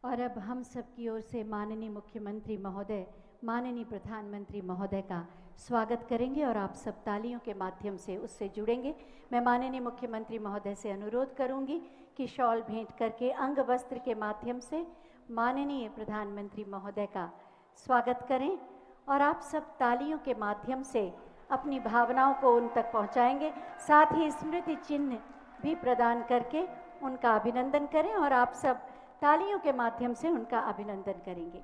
और अब हम सब की ओर से माननीय मुख्यमंत्री महोदय, माननीय प्रधानमंत्री महोदय का स्वागत करेंगे और आप सब तालियों के माध्यम से उससे जुड़ेंगे। मैं माननीय मुख्यमंत्री महोदय से अनुरोध करूंगी कि शॉल भेंट करके अंग वस्त्र के माध्यम से माननीय प्रधानमंत्री महोदय का स्वागत करें और आप सब तालियों के माध्यम से अपनी भावनाओं को उन तक पहुंचाएंगे। साथ ही स्मृति चिन्ह भी प्रदान करके उनका अभिनंदन करें और आप सब तालियों के माध्यम से उनका अभिनंदन करेंगे।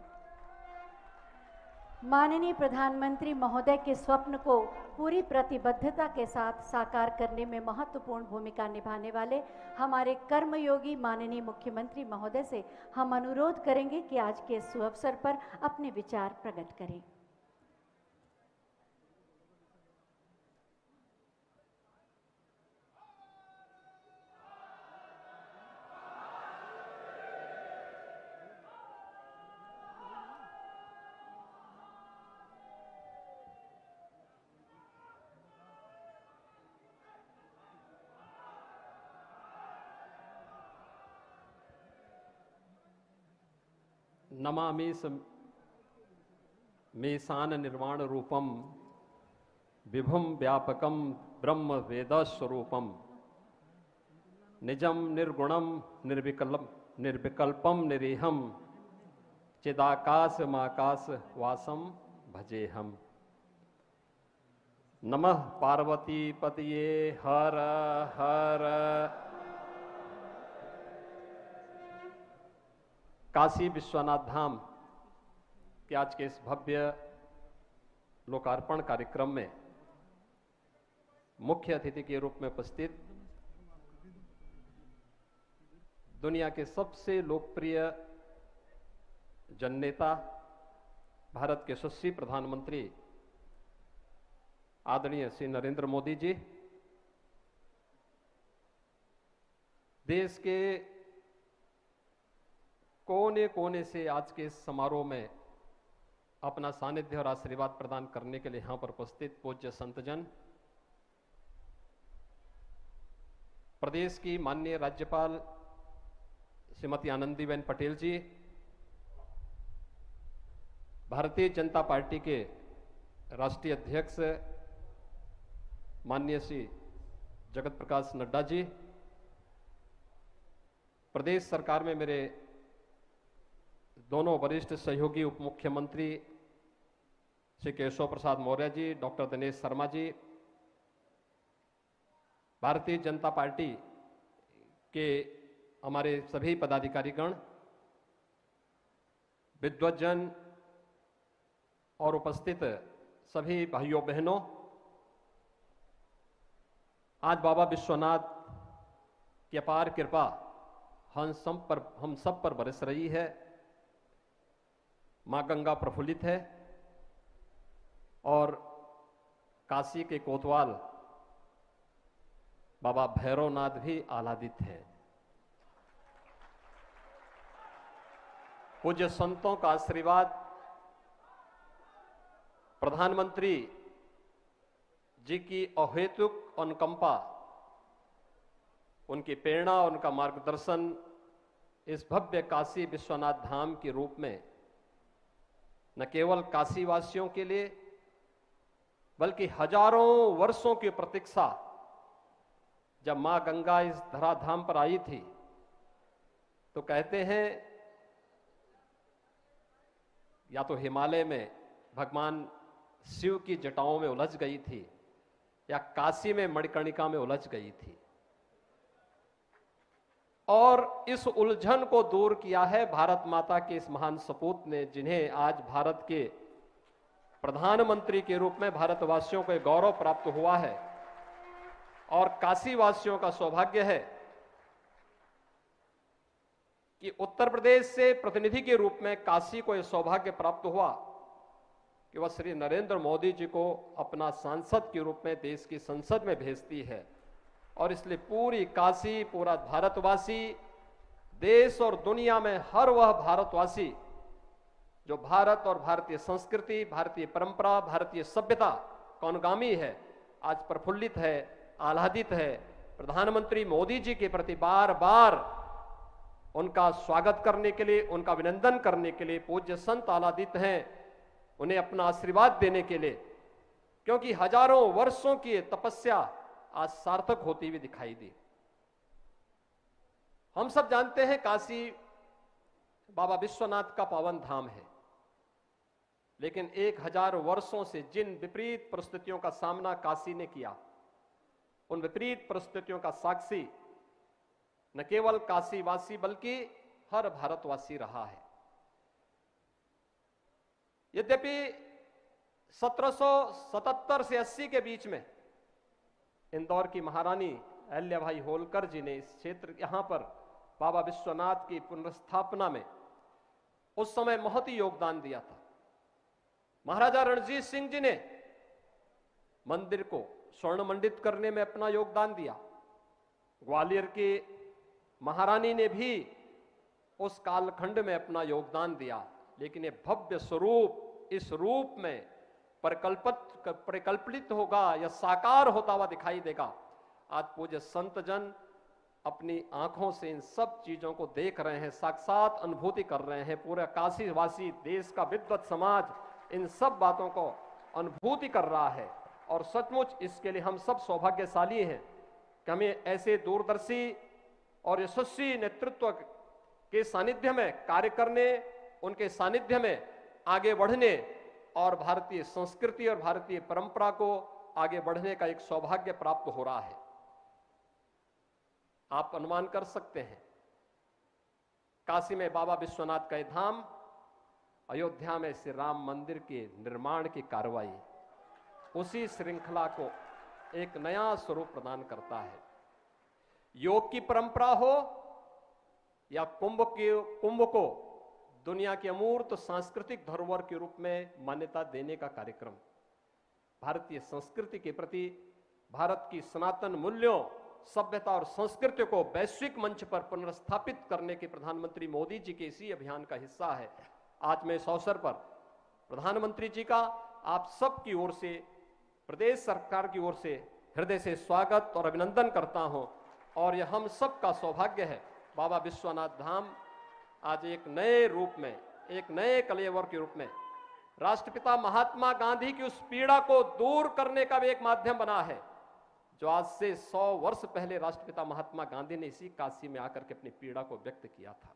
माननीय प्रधानमंत्री महोदय के स्वप्न को पूरी प्रतिबद्धता के साथ साकार करने में महत्वपूर्ण भूमिका निभाने वाले हमारे कर्मयोगी माननीय मुख्यमंत्री महोदय से हम अनुरोध करेंगे कि आज के इस सुअवसर पर अपने विचार प्रकट करें। नमामि मेशान निर्वाण रूपम विभुम व्यापकम ब्रह्म वेद स्वरूपम निजम निर्गुणम निर्विकल्पम निरीहम चिदाकाश माकाश वासम भजेहम। नमः पार्वती पतये हर हर। काशी विश्वनाथ धाम के आज के इस भव्य लोकार्पण कार्यक्रम में मुख्य अतिथि के रूप में उपस्थित दुनिया के सबसे लोकप्रिय जननेता, भारत के यशस्वी प्रधानमंत्री आदरणीय श्री नरेंद्र मोदी जी, देश के कोने कोने से आज के इस समारोह में अपना सानिध्य और आशीर्वाद प्रदान करने के लिए यहां पर उपस्थित पूज्य संतजन, प्रदेश की माननीय राज्यपाल श्रीमती आनंदीबेन पटेल जी, भारतीय जनता पार्टी के राष्ट्रीय अध्यक्ष माननीय श्री जगत प्रकाश नड्डा जी, प्रदेश सरकार में मेरे दोनों वरिष्ठ सहयोगी उप मुख्यमंत्री श्री केशव प्रसाद मौर्य जी, डॉक्टर दिनेश शर्मा जी, भारतीय जनता पार्टी के हमारे सभी पदाधिकारीगण, विद्वज्जन और उपस्थित सभी भाइयों बहनों, आज बाबा विश्वनाथ की अपार कृपा हम सब पर बरस रही है। मां गंगा प्रफुल्लित है और काशी के कोतवाल बाबा भैरवनाथ भी आह्लादित हैं। पूज्य संतों का आशीर्वाद, प्रधानमंत्री जी की अहेतुक अनुकंपा, उनकी प्रेरणा, उनका मार्गदर्शन इस भव्य काशी विश्वनाथ धाम के रूप में न केवल काशी वासियों के लिए बल्कि हजारों वर्षों की प्रतीक्षा, जब मां गंगा इस धराधाम पर आई थी तो कहते हैं या तो हिमालय में भगवान शिव की जटाओं में उलझ गई थी या काशी में मणिकर्णिका में उलझ गई थी, और इस उलझन को दूर किया है भारत माता के इस महान सपूत ने, जिन्हें आज भारत के प्रधानमंत्री के रूप में भारतवासियों को गौरव प्राप्त हुआ है। और काशी वासियों का सौभाग्य है कि उत्तर प्रदेश से प्रतिनिधि के रूप में काशी को यह सौभाग्य प्राप्त हुआ कि वह श्री नरेंद्र मोदी जी को अपना सांसद के रूप में देश की संसद में भेजती है। और इसलिए पूरी काशी, पूरा भारतवासी, देश और दुनिया में हर वह भारतवासी जो भारत और भारतीय संस्कृति, भारतीय परंपरा, भारतीय सभ्यता का अनुगामी है, आज प्रफुल्लित है, आह्लादित है। प्रधानमंत्री मोदी जी के प्रति बार बार उनका स्वागत करने के लिए, उनका अभिनंदन करने के लिए पूज्य संत आह्लादित हैं, उन्हें अपना आशीर्वाद देने के लिए, क्योंकि हजारों वर्षों की तपस्या आज सार्थक होती हुई दिखाई दी। हम सब जानते हैं काशी बाबा विश्वनाथ का पावन धाम है, लेकिन 1000 वर्षों से जिन विपरीत परिस्थितियों का सामना काशी ने किया, उन विपरीत परिस्थितियों का साक्षी न केवल काशीवासी बल्कि हर भारतवासी रहा है। यद्यपि 1777 से 80 के बीच में इंदौर की महारानी अहिल्याबाई होलकर जी ने इस क्षेत्र, यहां पर बाबा विश्वनाथ की पुनर्स्थापना में उस समय बहुत ही योगदान दिया था। महाराजा रणजीत सिंह जी ने मंदिर को स्वर्ण मंडित करने में अपना योगदान दिया। ग्वालियर की महारानी ने भी उस कालखंड में अपना योगदान दिया, लेकिन ये भव्य स्वरूप इस रूप में परिकल्पित होगा या साकार होता हुआ दिखाई देगा। आज पूज्य संत जन अपनी आंखों से इन सब चीजों को देख रहे हैं, साक्षात अनुभूति कर रहे हैं। पूरा काशीवासी, देश का विद्वत समाज इन सब बातों को अनुभूति कर रहा है, और सचमुच इसके लिए हम सब सौभाग्यशाली हैं कि हमें ऐसे दूरदर्शी और यशस्वी नेतृत्व के सानिध्य में कार्य करने, उनके सानिध्य में आगे बढ़ने और भारतीय संस्कृति और भारतीय परंपरा को आगे बढ़ने का एक सौभाग्य प्राप्त हो रहा है। आप अनुमान कर सकते हैं, काशी में बाबा विश्वनाथ का धाम, अयोध्या में श्री राम मंदिर के निर्माण की कार्रवाई उसी श्रृंखला को एक नया स्वरूप प्रदान करता है। योग की परंपरा हो या कुंभ को दुनिया के अमूर्त सांस्कृतिक धरोहर के रूप में मान्यता देने का कार्यक्रम, भारतीय संस्कृति के प्रति, भारत की सनातन मूल्यों, सभ्यता और संस्कृति को वैश्विक मंच पर पुनर्स्थापित करने के प्रधानमंत्री मोदी जी के इसी अभियान का हिस्सा है। आज मैं इस अवसर पर प्रधानमंत्री जी का आप सबकी ओर से, प्रदेश सरकार की ओर से हृदय से स्वागत और अभिनंदन करता हूं। और यह हम सब का सौभाग्य है, बाबा विश्वनाथ धाम आज एक नए रूप में, एक नए कलेवर के रूप में राष्ट्रपिता महात्मा गांधी की उस पीड़ा को दूर करने का भी एक माध्यम बना है, जो आज से 100 वर्ष पहले राष्ट्रपिता महात्मा गांधी ने इसी काशी में आकर के अपनी पीड़ा को व्यक्त किया था।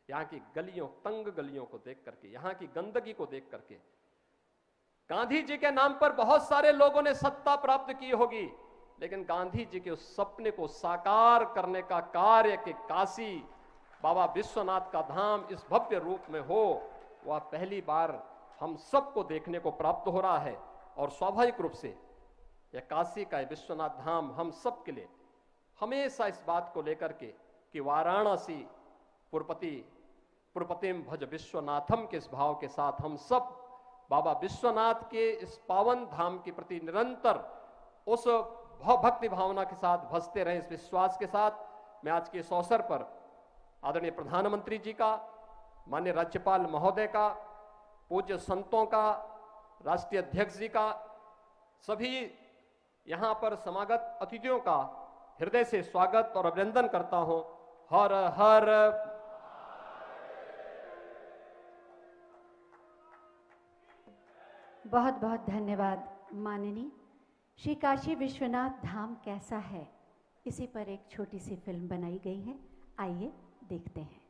यहाँ की गलियों, तंग गलियों को देख करके, यहाँ की गंदगी को देख करके, गांधी जी के नाम पर बहुत सारे लोगों ने सत्ता प्राप्त की होगी, लेकिन गांधी जी के उस सपने को साकार करने का कार्य कि काशी बाबा विश्वनाथ का धाम इस भव्य रूप में हो, वह पहली बार हम सबको देखने को प्राप्त हो रहा है। और स्वाभाविक रूप से यह काशी का विश्वनाथ धाम हम सब के लिए हमेशा इस बात को लेकर के कि वाराणसी पुरपतिम भज विश्वनाथम के इस भाव के साथ हम सब बाबा विश्वनाथ के इस पावन धाम के प्रति निरंतर उस भक्ति भावना के साथ भजते रहे। इस विश्वास के साथ मैं आज के इस अवसर पर आदरणीय प्रधानमंत्री जी का, माननीय राज्यपाल महोदय का, पूज्य संतों का, राष्ट्रीय अध्यक्ष जी का, सभी यहां पर समागत अतिथियों का हृदय से स्वागत और अभिनंदन करता हूं। हर हर बहुत बहुत धन्यवाद माननीय। श्री काशी विश्वनाथ धाम कैसा है, इसी पर एक छोटी सी फिल्म बनाई गई है, आइए देखते हैं।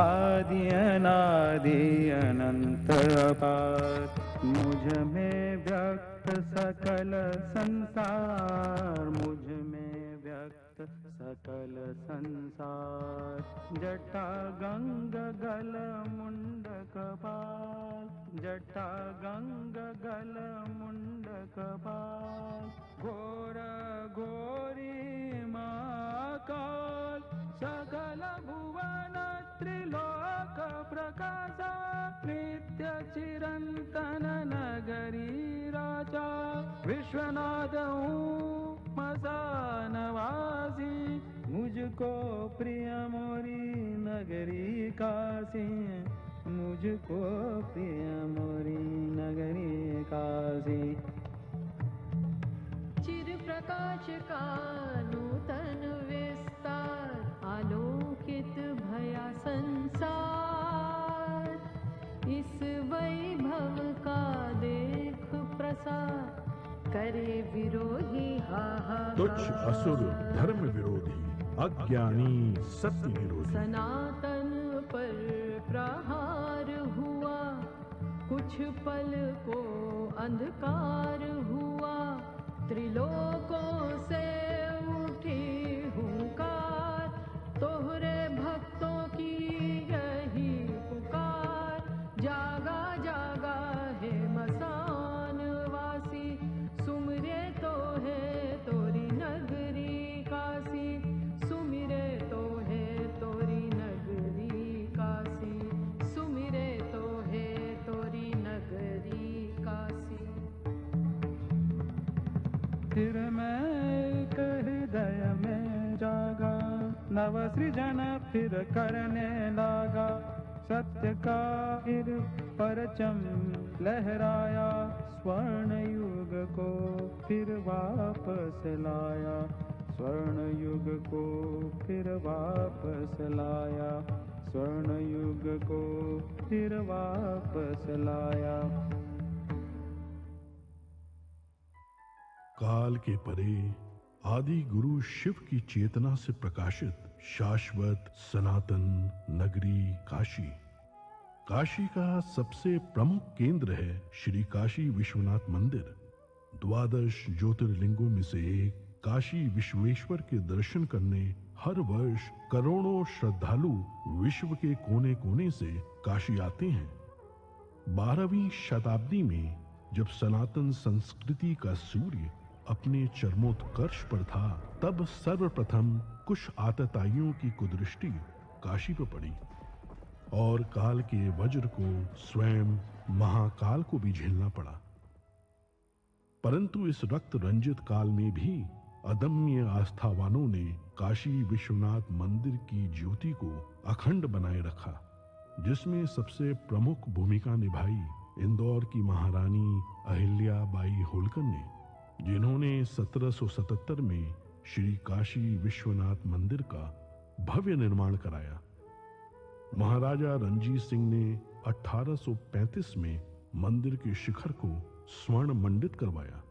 आदि अनादि अनंत अपार, मुझ में व्यक्त सकल संसार, मुझ में व्यक्त सकल संसार। जटा गंग गल मुंड कपाल, जटा गंग गल मुंड कपाल। घोर घोरी महाकाल, सकल भुवन त्रिलोक प्रकाशा। नित्य चिरंतन नगरी राजा, विश्वनाथ हूँ मसानवासी। मुझको प्रिय मोरी नगरी काशी, मुझको प्रिय मोरी नगरी काशी। चिर प्रकाश का नूतन विस्तार, आलोकित भया संसार। इस वैभव का देख प्रसार, करे विरोधी हाहाकार। तुच्छ असुर धर्म विरोधी, अज्ञानी सत्य विरोधी। सनातन पर प्रहार हुआ, कुछ पल को अंधकार हुआ। त्रिलोकों से उठी हुंकार, तोहरे भक्तों की यही पुकार। जागा जागा है मसानवासी, सुमिरे तो है तोरी नगरी काशी। सुमिरे तो है तोरी नगरी काशी, सुमिरे तो है तोरी नगरी काशी। फिर मैं एक हृदय में जागा, नव सृजन फिर करने लगा। सत्य का फिर परचम लहराया, स्वर्ण युग को फिर वापस लाया। स्वर्ण युग को फिर वापस लाया, स्वर्ण युग को फिर वापस लाया। काल के परे आदि गुरु शिव की चेतना से प्रकाशित शाश्वत सनातन नगरी काशी। काशी का सबसे प्रमुख केंद्र है श्री काशी विश्वनाथ मंदिर। 12 ज्योतिर्लिंगों में से एक काशी विश्वेश्वर के दर्शन करने हर वर्ष करोड़ों श्रद्धालु विश्व के कोने कोने से काशी आते हैं। 12वीं शताब्दी में जब सनातन संस्कृति का सूर्य अपने चरमोत्कर्ष पर था, तब सर्वप्रथम कुछ आतताइयों की कुदृष्टि काशी पर पड़ी और काल के वज्र को स्वयं महाकाल को भी झेलना पड़ा। परंतु इस रक्त रंजित काल में भी अदम्य आस्थावानों ने काशी विश्वनाथ मंदिर की ज्योति को अखंड बनाए रखा, जिसमें सबसे प्रमुख भूमिका निभाई इंदौर की महारानी अहिल्या बाई होलकर ने, जिन्होंने 1777 में श्री काशी विश्वनाथ मंदिर का भव्य निर्माण कराया। महाराजा रणजीत सिंह ने 1835 में मंदिर के शिखर को स्वर्ण मंडित करवाया।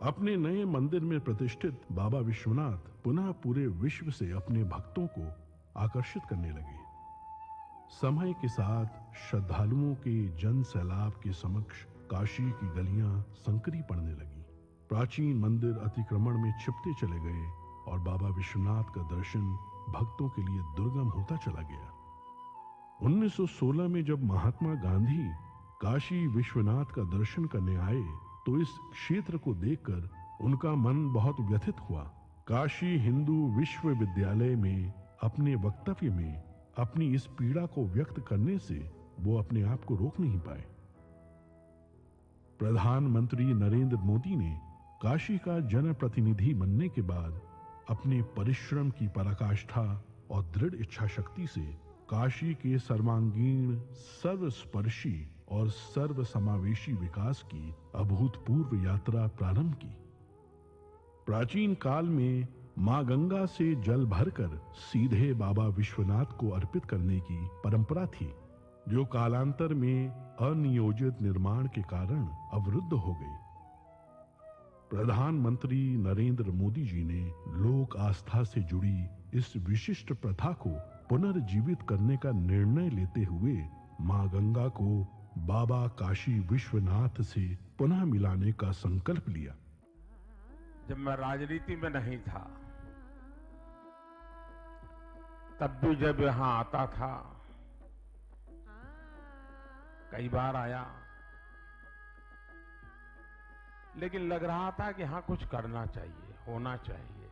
अपने नए मंदिर में प्रतिष्ठित बाबा विश्वनाथ पुनः पूरे विश्व से अपने भक्तों को आकर्षित करने लगे। समय के साथ श्रद्धालुओं के जन सैलाब के समक्ष काशी की गलियां संकरी पड़ने लगी। प्राचीन मंदिर अतिक्रमण में छिपते चले गए और बाबा विश्वनाथ का दर्शन भक्तों के लिए दुर्गम होता चला गया। 1916 में जब महात्मा गांधी काशी विश्वनाथ का दर्शन करने आए तो इस क्षेत्र को देखकर उनका मन बहुत व्यथित हुआ। काशी हिंदू विश्वविद्यालय में अपने वक्तव्य में अपनी इस पीड़ा को व्यक्त करने से वो अपने आप को रोक नहीं पाए। प्रधानमंत्री नरेंद्र मोदी ने काशी का जनप्रतिनिधि बनने के बाद अपने परिश्रम की पराकाष्ठा और दृढ़ इच्छा शक्ति से काशी के सर्वांगीण, सर्वस्पर्शी और सर्वसमावेशी विकास की अभूतपूर्व यात्रा प्रारंभ की। प्राचीन काल में मां गंगा से जल भरकर सीधे बाबा विश्वनाथ को अर्पित करने की परंपरा थी, जो कालांतर में अनियोजित निर्माण के कारण अवरुद्ध हो गई। प्रधानमंत्री नरेंद्र मोदी जी ने लोक आस्था से जुड़ी इस विशिष्ट प्रथा को पुनर्जीवित करने का निर्णय लेते हुए मां गंगा को बाबा काशी विश्वनाथ से पुनः मिलाने का संकल्प लिया। जब मैं राजनीति में नहीं था तब भी जब यहां आता था, कई बार आया, लेकिन लग रहा था कि हाँ कुछ करना चाहिए, होना चाहिए।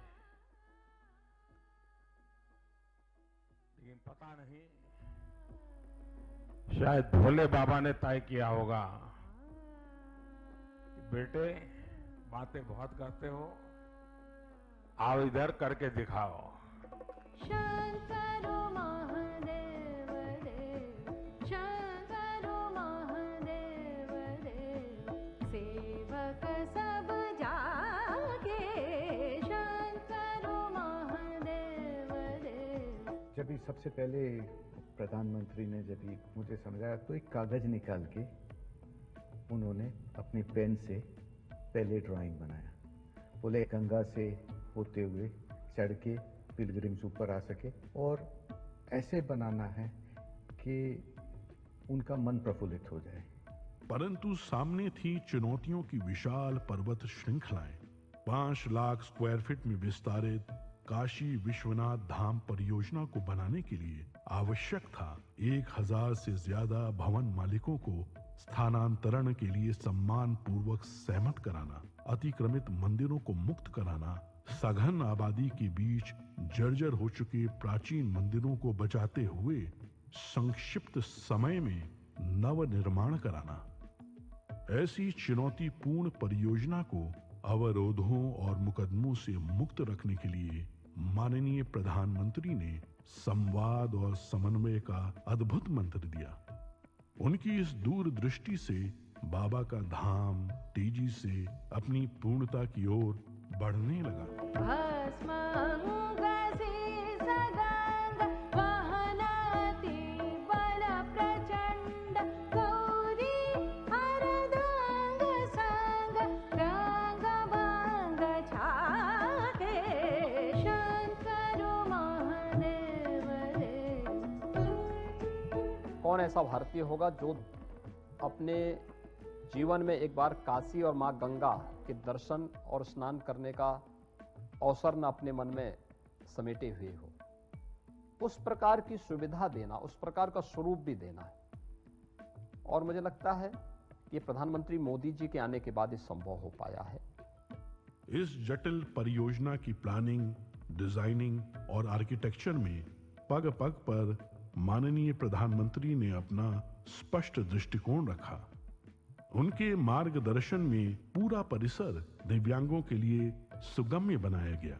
लेकिन पता नहीं, शायद भोले बाबा ने तय किया होगा कि बेटे बातें बहुत करते हो, आओ इधर करके दिखाओ। शंकरो महादेव देव, शंकरो महादेव देव, सेवक सब जागे, शंकरो महादेव देव। जब ही सबसे पहले प्रधानमंत्री ने जब ही मुझे समझाया तो एक कागज निकाल के उन्होंने अपनी पेन से पहले ड्राइंग बनाया। बोले गंगा से होते हुए चढ़ के पिलग्रिम्स ऊपर आ सके और ऐसे बनाना है कि उनका मन प्रफुल्लित हो जाए। परंतु सामने थी चुनौतियों की विशाल पर्वत श्रृंखलाएं। 5 लाख स्क्वायर फीट में विस्तारित काशी विश्वनाथ धाम परियोजना को बनाने के लिए आवश्यक था 1000 से ज्यादा भवन मालिकों को स्थानांतरण के लिए सम्मान पूर्वक सहमत कराना, अतिक्रमित मंदिरों को मुक्त कराना, सघन आबादी के बीच जर्जर हो चुके प्राचीन मंदिरों को बचाते हुए संक्षिप्त समय में नव निर्माण कराना। ऐसी चुनौतीपूर्ण परियोजना को अवरोधों और मुकदमों से मुक्त रखने के लिए माननीय प्रधानमंत्री ने संवाद और समन्वय का अद्भुत मंत्र दिया। उनकी इस दूरदृष्टि से बाबा का धाम तेजी से अपनी पूर्णता की ओर बढ़ने लगा। कौन ऐसा भारतीय होगा जो अपने जीवन में एक बार काशी और मां गंगा के दर्शन और स्नान करने का अवसर न अपने मन में समेटे हुए हो। उस प्रकार की सुविधा देना, उस प्रकार का स्वरूप भी देना है। और मुझे लगता है कि प्रधानमंत्री मोदी जी के आने के बाद ये संभव हो पाया है। इस जटिल परियोजना की प्लानिंग, डिजाइनिंग और आर्किटेक्चर में पग पग पर माननीय प्रधानमंत्री ने अपना स्पष्ट दृष्टिकोण रखा। उनके मार्गदर्शन में पूरा परिसर दिव्यांगों के लिए सुगम्य बनाया गया।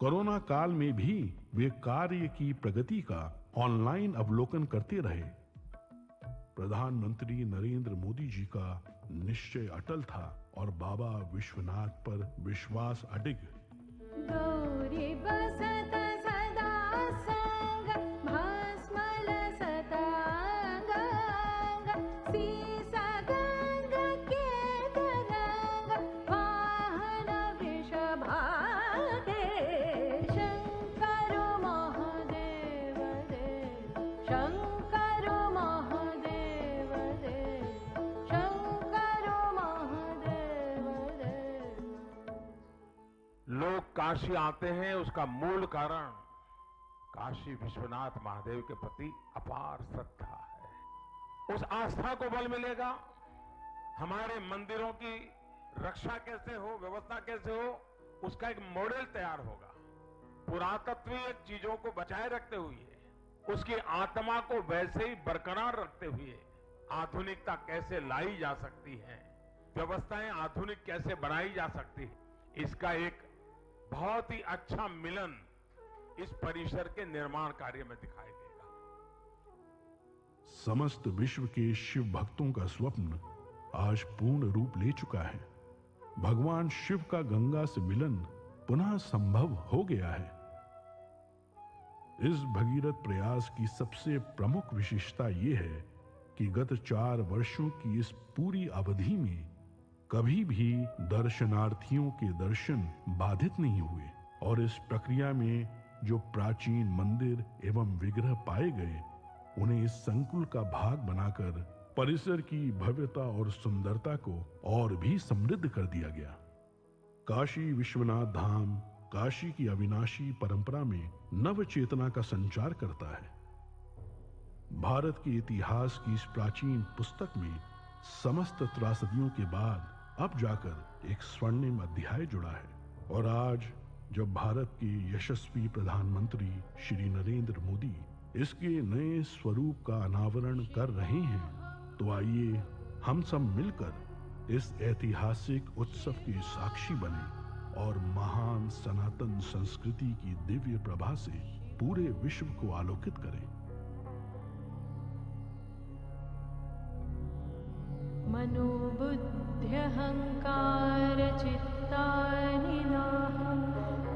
कोरोना काल में भी वे कार्य की प्रगति का ऑनलाइन अवलोकन करते रहे। प्रधानमंत्री नरेंद्र मोदी जी का निश्चय अटल था और बाबा विश्वनाथ पर विश्वास अडिग। गौरी बसत सदा संग भस्म लसत अंग सीस गंग के तरंग वाहन वृषभागे शंकर महादेव देव शंकर महादेव देव शंकर महादेव देव। लोग काशी आते हैं, उसका मूल कारण काशी विश्वनाथ महादेव के प्रति अपार श्रद्धा है। उस आस्था को बल मिलेगा। हमारे मंदिरों की रक्षा कैसे हो, व्यवस्था कैसे हो, उसका एक मॉडल तैयार होगा। पुरातत्वीय चीजों को बचाए रखते हुए, उसकी आत्मा को वैसे ही बरकरार रखते हुए आधुनिकता कैसे लाई जा सकती है, व्यवस्थाएं आधुनिक कैसे बनाई जा सकती है, इसका एक बहुत ही अच्छा मिलन इस परिसर के निर्माण कार्य में दिखाई देगा। समस्त विश्व के शिव भक्तों का स्वप्न आज पूर्ण रूप ले चुका है। भगवान शिव का गंगा से मिलन पुनः संभव हो गया है। इस भगीरथ प्रयास की सबसे प्रमुख विशेषता यह है कि गत 4 वर्षों की इस पूरी अवधि में कभी भी दर्शनार्थियों के दर्शन बाधित नहीं हुए और इस प्रक्रिया में जो प्राचीन मंदिर एवं विग्रह पाए गए, उन्हें इस संकुल का भाग बनाकर परिसर की भव्यता और सुंदरता को और भी समृद्ध कर दिया गया। काशी विश्वनाथ धाम काशी की अविनाशी परंपरा में नव चेतना का संचार करता है। भारत के इतिहास की इस प्राचीन पुस्तक में समस्त त्रासदियों के बाद अब जाकर एक स्वर्णिम अध्याय जुड़ा है और आज जब भारत के यशस्वी प्रधानमंत्री श्री नरेंद्र मोदी इसके नए स्वरूप का अनावरण कर रहे हैं, तो आइए हम सब मिलकर इस ऐतिहासिक उत्सव के साक्षी बने और महान सनातन संस्कृति की दिव्य प्रभा से पूरे विश्व को आलोकित करें। मनोबुद्ध्यहंकार चित्तानि नाहं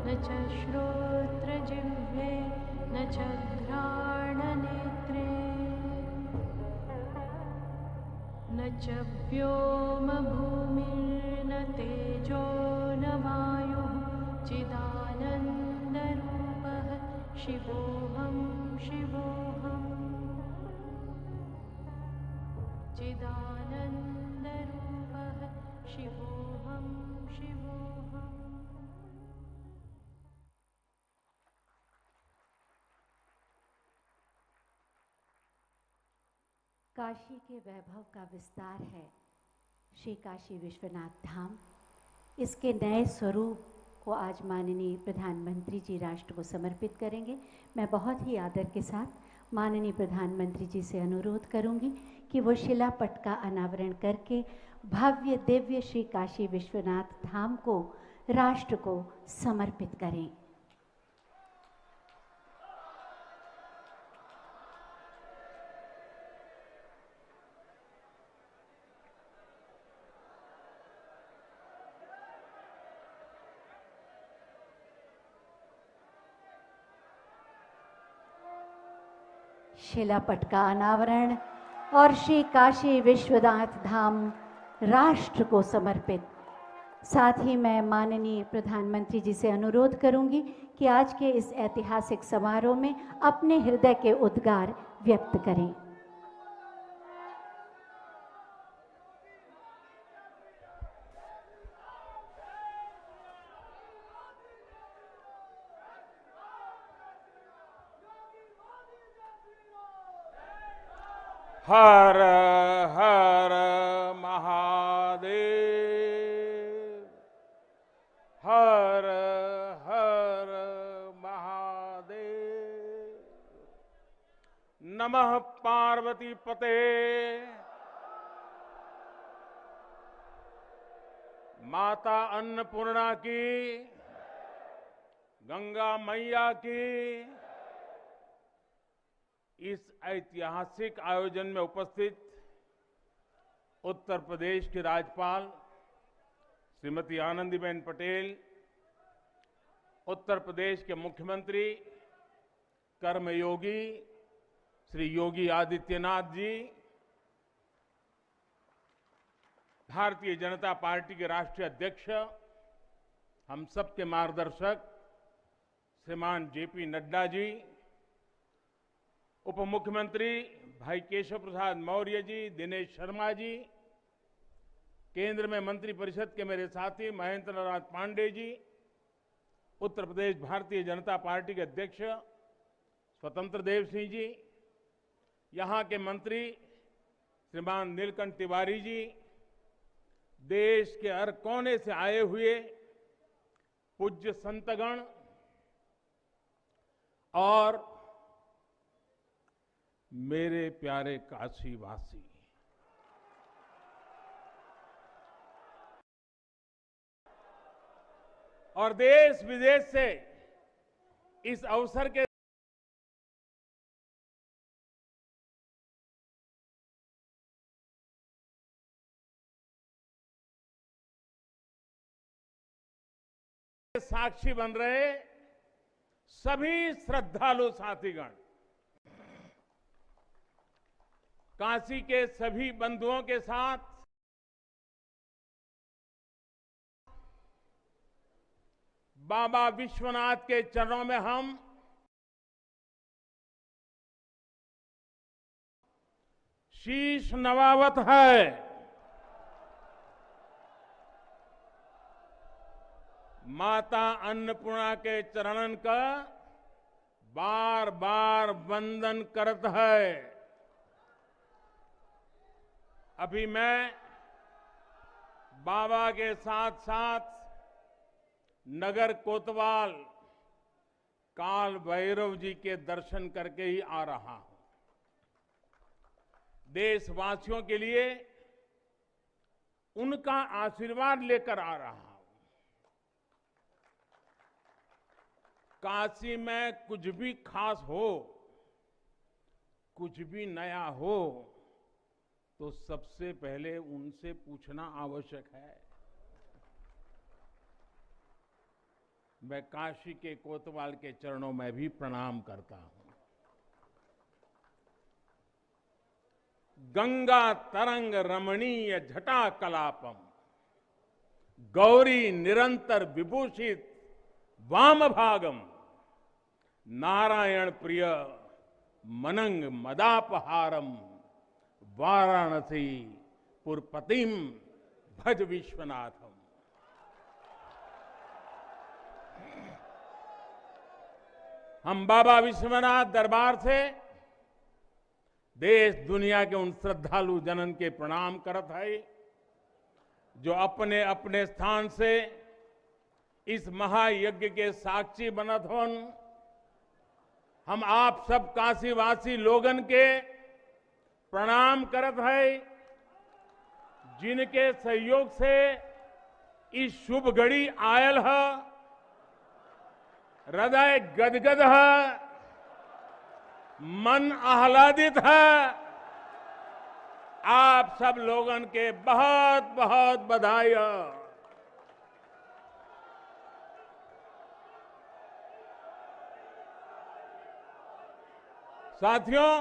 न च श्रोत्रजिह्वे न च घ्राणनेत्रे न च व्योम भूमिर्न तेजो न वायुः चिदानन्दरूपः शिवोऽहं शिवोऽहम् चिदानन्दरूपः शिवोऽहं शिवोऽहम्। काशी के वैभव का विस्तार है श्री काशी विश्वनाथ धाम। इसके नए स्वरूप को आज माननीय प्रधानमंत्री जी राष्ट्र को समर्पित करेंगे। मैं बहुत ही आदर के साथ माननीय प्रधानमंत्री जी से अनुरोध करूंगी कि वो शिलापट का अनावरण करके भव्य दिव्य श्री काशी विश्वनाथ धाम को राष्ट्र को समर्पित करें। शिलापट का अनावरण और श्री काशी विश्वनाथ धाम राष्ट्र को समर्पित। साथ ही मैं माननीय प्रधानमंत्री जी से अनुरोध करूंगी कि आज के इस ऐतिहासिक समारोह में अपने हृदय के उद्गार व्यक्त करें। हर हर महादेव, हर हर महादेव। नमः पार्वती पते। माता अन्नपूर्णा की, गंगा मैया की। इस ऐतिहासिक आयोजन में उपस्थित उत्तर प्रदेश की राज्यपाल श्रीमती आनंदीबेन पटेल, उत्तर प्रदेश के मुख्यमंत्री कर्मयोगी श्री योगी आदित्यनाथ जी, भारतीय जनता पार्टी के राष्ट्रीय अध्यक्ष, हम सबके मार्गदर्शक श्रीमान जेपी नड्डा जी, उप मुख्यमंत्री भाई केशव प्रसाद मौर्य जी, दिनेश शर्मा जी, केंद्र में मंत्रिपरिषद के मेरे साथी महेंद्र नाथ पांडे जी, उत्तर प्रदेश भारतीय जनता पार्टी के अध्यक्ष स्वतंत्र देव सिंह जी, यहां के मंत्री श्रीमान नीलकंठ तिवारी जी, देश के हर कोने से आए हुए पूज्य संतगण और मेरे प्यारे काशीवासी, और देश विदेश से इस अवसर के साक्षी बन रहे सभी श्रद्धालु साथीगण, काशी के सभी बंधुओं के साथ बाबा विश्वनाथ के चरणों में हम शीश नवावत है। माता अन्नपूर्णा के चरणन का बार बार वंदन करत है। अभी मैं बाबा के साथ साथ नगर कोतवाल काल भैरव जी के दर्शन करके ही आ रहा हूं। देशवासियों के लिए उनका आशीर्वाद लेकर आ रहा हूं। काशी में कुछ भी खास हो, कुछ भी नया हो, तो सबसे पहले उनसे पूछना आवश्यक है। मैं काशी के कोतवाल के चरणों में भी प्रणाम करता हूं। गंगा तरंग रमणीय जटा कलापम, गौरी निरंतर विभूषित वाम भागम, नारायण प्रिय मनंग मदापहारम, वाराणसी पुरपतिम भज विश्वनाथम। हम बाबा विश्वनाथ दरबार से देश दुनिया के उन श्रद्धालु जनन के प्रणाम करत है जो अपने अपने स्थान से इस महायज्ञ के साक्षी बनत होन। हम आप सब काशीवासी लोगन के प्रणाम करत है जिनके सहयोग से इस शुभ घड़ी आयल है। हृदय गदगद है, मन आह्लादित है। आप सब लोगन के बहुत बहुत बधाई है। साथियों,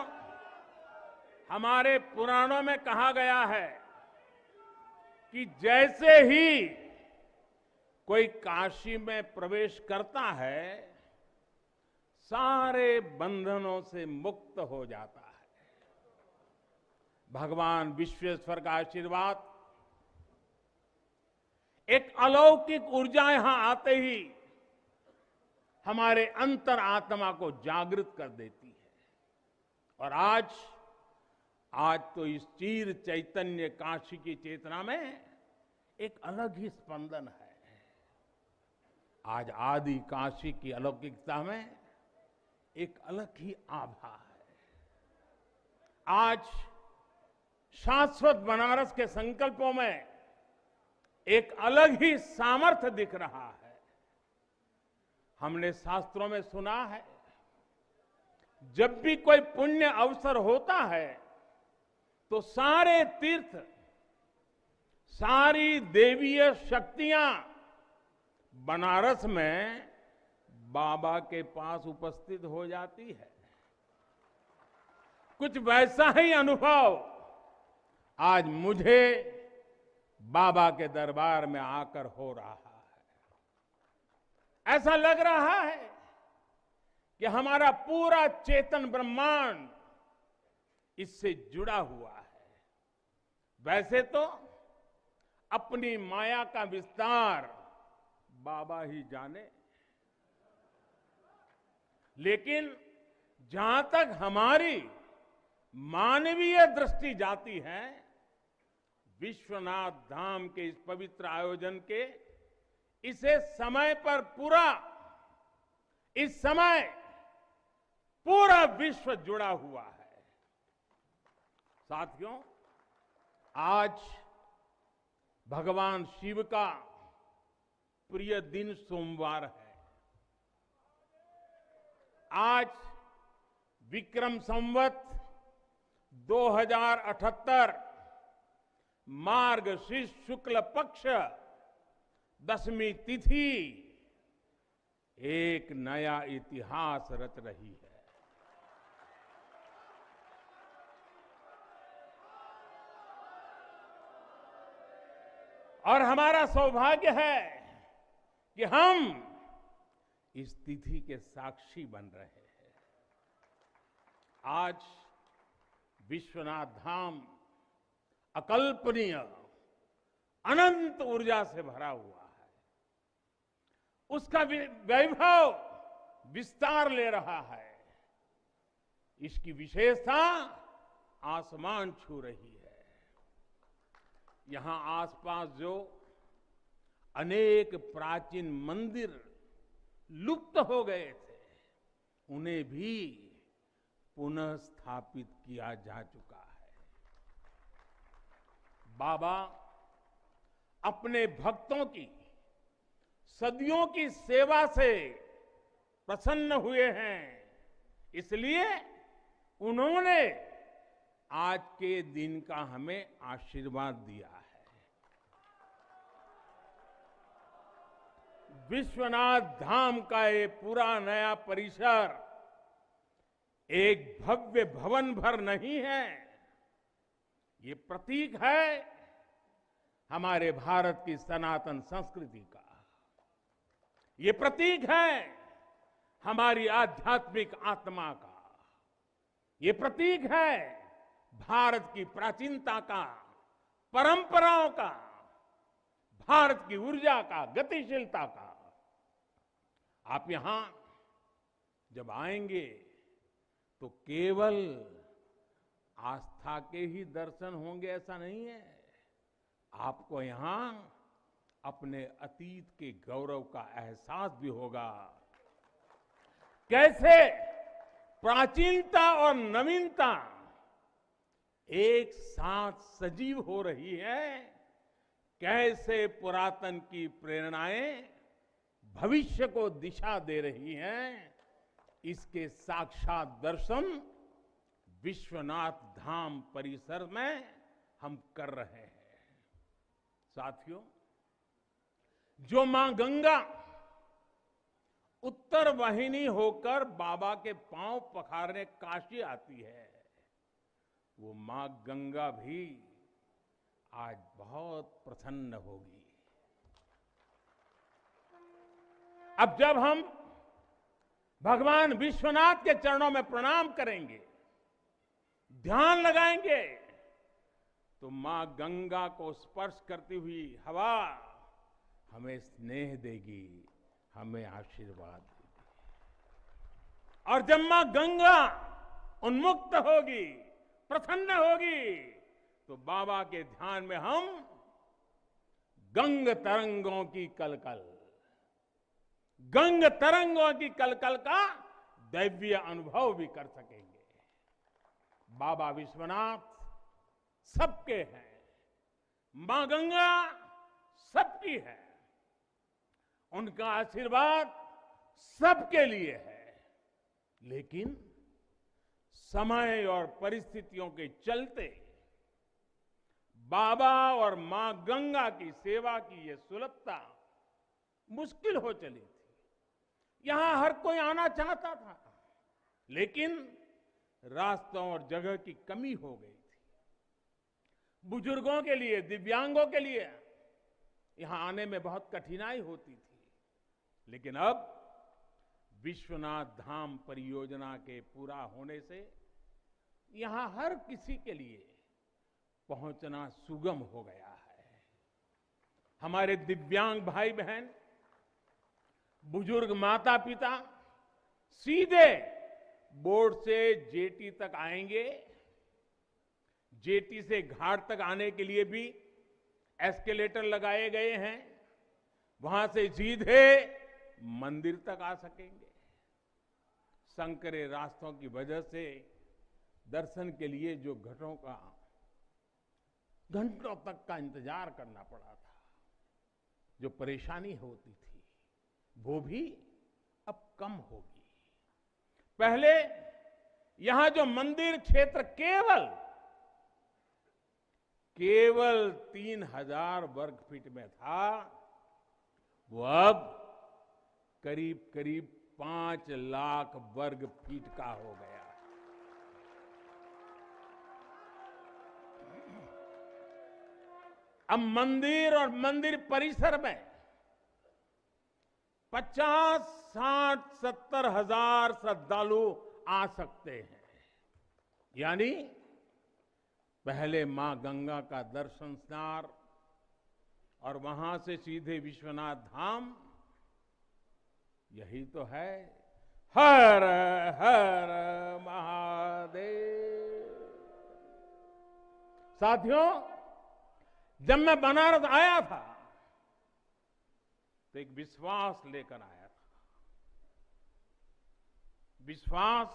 हमारे पुराणों में कहा गया है कि जैसे ही कोई काशी में प्रवेश करता है, सारे बंधनों से मुक्त हो जाता है। भगवान विश्वेश्वर का आशीर्वाद, एक अलौकिक ऊर्जा यहां आते ही हमारे अंतर आत्मा को जागृत कर देती है। और आज तो इस चीर चैतन्य काशी की चेतना में एक अलग ही स्पंदन है। आज आदि काशी की अलौकिकता में एक अलग ही आभा है। आज शाश्वत बनारस के संकल्पों में एक अलग ही सामर्थ्य दिख रहा है। हमने शास्त्रों में सुना है, जब भी कोई पुण्य अवसर होता है तो सारे तीर्थ, सारी देवीय शक्तियां बनारस में बाबा के पास उपस्थित हो जाती है। कुछ वैसा ही अनुभव आज मुझे बाबा के दरबार में आकर हो रहा है। ऐसा लग रहा है कि हमारा पूरा चेतन ब्रह्मांड इससे जुड़ा हुआ है। वैसे तो अपनी माया का विस्तार बाबा ही जाने, लेकिन जहां तक हमारी मानवीय दृष्टि जाती है, विश्वनाथ धाम के इस पवित्र आयोजन के इसे समय पर इस समय पूरा विश्व जुड़ा हुआ है। साथियों, आज भगवान शिव का प्रिय दिन सोमवार है। आज विक्रम संवत 2078 मार्गशीर्ष शुक्ल पक्ष दशमी तिथि एक नया इतिहास रच रही है। और हमारा सौभाग्य है कि हम इस तिथि के साक्षी बन रहे हैं। आज विश्वनाथ धाम अकल्पनीय अनंत ऊर्जा से भरा हुआ है। उसका वैभव विस्तार ले रहा है। इसकी विशेषता आसमान छू रही है। यहां आसपास जो अनेक प्राचीन मंदिर लुप्त हो गए थे, उन्हें भी पुनः स्थापित किया जा चुका है। बाबा अपने भक्तों की सदियों की सेवा से प्रसन्न हुए हैं, इसलिए उन्होंने आज के दिन का हमें आशीर्वाद दिया है। विश्वनाथ धाम का ये पूरा नया परिसर एक भव्य भवन भर नहीं है, ये प्रतीक है हमारे भारत की सनातन संस्कृति का। ये प्रतीक है हमारी आध्यात्मिक आत्मा का। ये प्रतीक है भारत की प्राचीनता का, परंपराओं का, भारत की ऊर्जा का, गतिशीलता का। आप यहां जब आएंगे तो केवल आस्था के ही दर्शन होंगे ऐसा नहीं है। आपको यहां अपने अतीत के गौरव का एहसास भी होगा। कैसे प्राचीनता और नवीनता एक साथ सजीव हो रही है, कैसे पुरातन की प्रेरणाएं भविष्य को दिशा दे रही हैं, इसके साक्षात दर्शन विश्वनाथ धाम परिसर में हम कर रहे हैं। साथियों, जो मां गंगा उत्तर वाहिनी होकर बाबा के पांव पखारने काशी आती है, वो मां गंगा भी आज बहुत प्रसन्न होगी। अब जब हम भगवान विश्वनाथ के चरणों में प्रणाम करेंगे, ध्यान लगाएंगे, तो मां गंगा को स्पर्श करती हुई हवा हमें स्नेह देगी, हमें आशीर्वाद देगी। और जब मां गंगा उन्मुक्त होगी, प्रसन्न होगी, तो बाबा के ध्यान में हम गंग तरंगों की कलकल, गंग तरंगों की कलकल का दैवीय अनुभव भी कर सकेंगे। बाबा विश्वनाथ सबके हैं, मां गंगा सबकी है, उनका आशीर्वाद सबके लिए है। लेकिन समय और परिस्थितियों के चलते बाबा और मां गंगा की सेवा की ये सुलभता मुश्किल हो चली थी। यहां हर कोई आना चाहता था, लेकिन रास्तों और जगह की कमी हो गई थी। बुजुर्गों के लिए, दिव्यांगों के लिए यहां आने में बहुत कठिनाई होती थी। लेकिन अब विश्वनाथ धाम परियोजना के पूरा होने से यहां हर किसी के लिए पहुंचना सुगम हो गया है। हमारे दिव्यांग भाई बहन, बुजुर्ग माता पिता सीधे बोर्ड से जेटी तक आएंगे। जेटी से घाट तक आने के लिए भी एस्केलेटर लगाए गए हैं, वहां से सीधे मंदिर तक आ सकेंगे। संकरे रास्तों की वजह से दर्शन के लिए जो घंटों तक का इंतजार करना पड़ा था, जो परेशानी होती थी, वो भी अब कम होगी। पहले यहां जो मंदिर क्षेत्र केवल 3000 वर्ग फीट में था, वो अब करीब करीब 5 लाख वर्ग फीट का हो गया। अब मंदिर और मंदिर परिसर में 50, 60, 70 हजार श्रद्धालु आ सकते हैं। यानी पहले मां गंगा का दर्शन स्नान और वहां से सीधे विश्वनाथ धाम, यही तो है। हर हर महादेव। साथियों, जब मैं बनारस आया था तो एक विश्वास लेकर आया था। विश्वास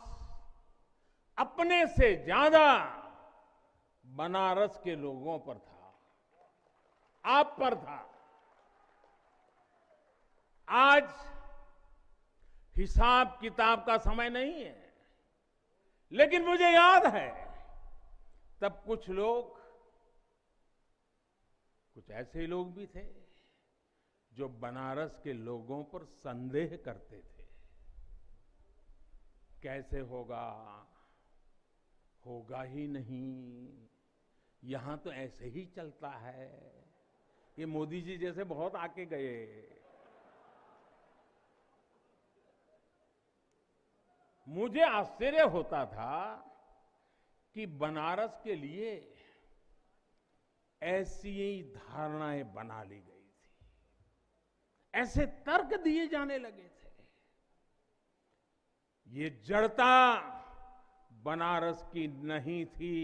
अपने से ज्यादा बनारस के लोगों पर था, आप पर था। आज हिसाब किताब का समय नहीं है, लेकिन मुझे याद है तब कुछ ऐसे लोग भी थे जो बनारस के लोगों पर संदेह करते थे। कैसे होगा ही नहीं, यहां तो ऐसे ही चलता है। ये मोदी जी जैसे बहुत आके गए। मुझे आश्चर्य होता था कि बनारस के लिए ऐसी ही धारणाएं बना ली गई थी, ऐसे तर्क दिए जाने लगे थे। ये जड़ता बनारस की नहीं थी,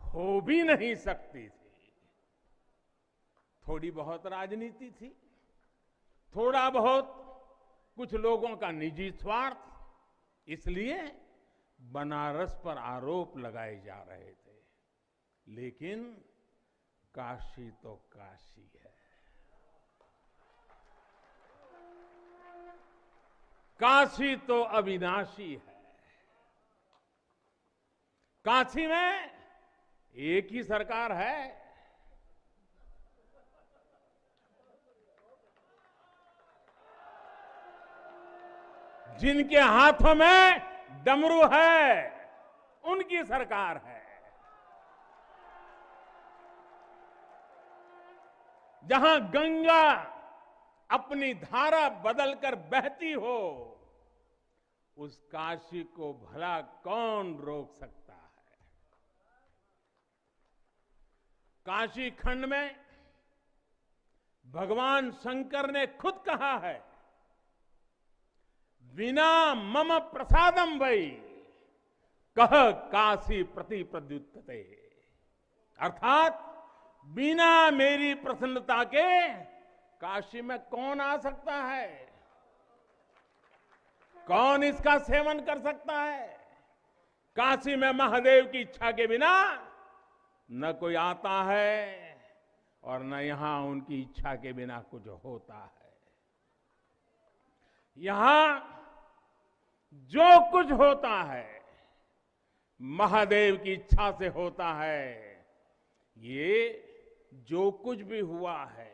हो भी नहीं सकती थी। थोड़ी बहुत राजनीति थी, थोड़ा बहुत कुछ लोगों का निजी स्वार्थ, इसलिए बनारस पर आरोप लगाए जा रहे थे। लेकिन काशी तो काशी है, काशी तो अविनाशी है। काशी में एक ही सरकार है। जिनके हाथों में डमरू है, उनकी सरकार है। जहां गंगा अपनी धारा बदलकर बहती हो, उस काशी को भला कौन रोक सकता है। काशी खंड में भगवान शंकर ने खुद कहा है, विना मम प्रसादम वै कह काशी प्रति प्रद्युत्ते। अर्थात बिना मेरी प्रसन्नता के काशी में कौन आ सकता है, कौन इसका सेवन कर सकता है। काशी में महादेव की इच्छा के बिना न कोई आता है और न यहां उनकी इच्छा के बिना कुछ होता है। यहां जो कुछ होता है महादेव की इच्छा से होता है। ये जो कुछ भी हुआ है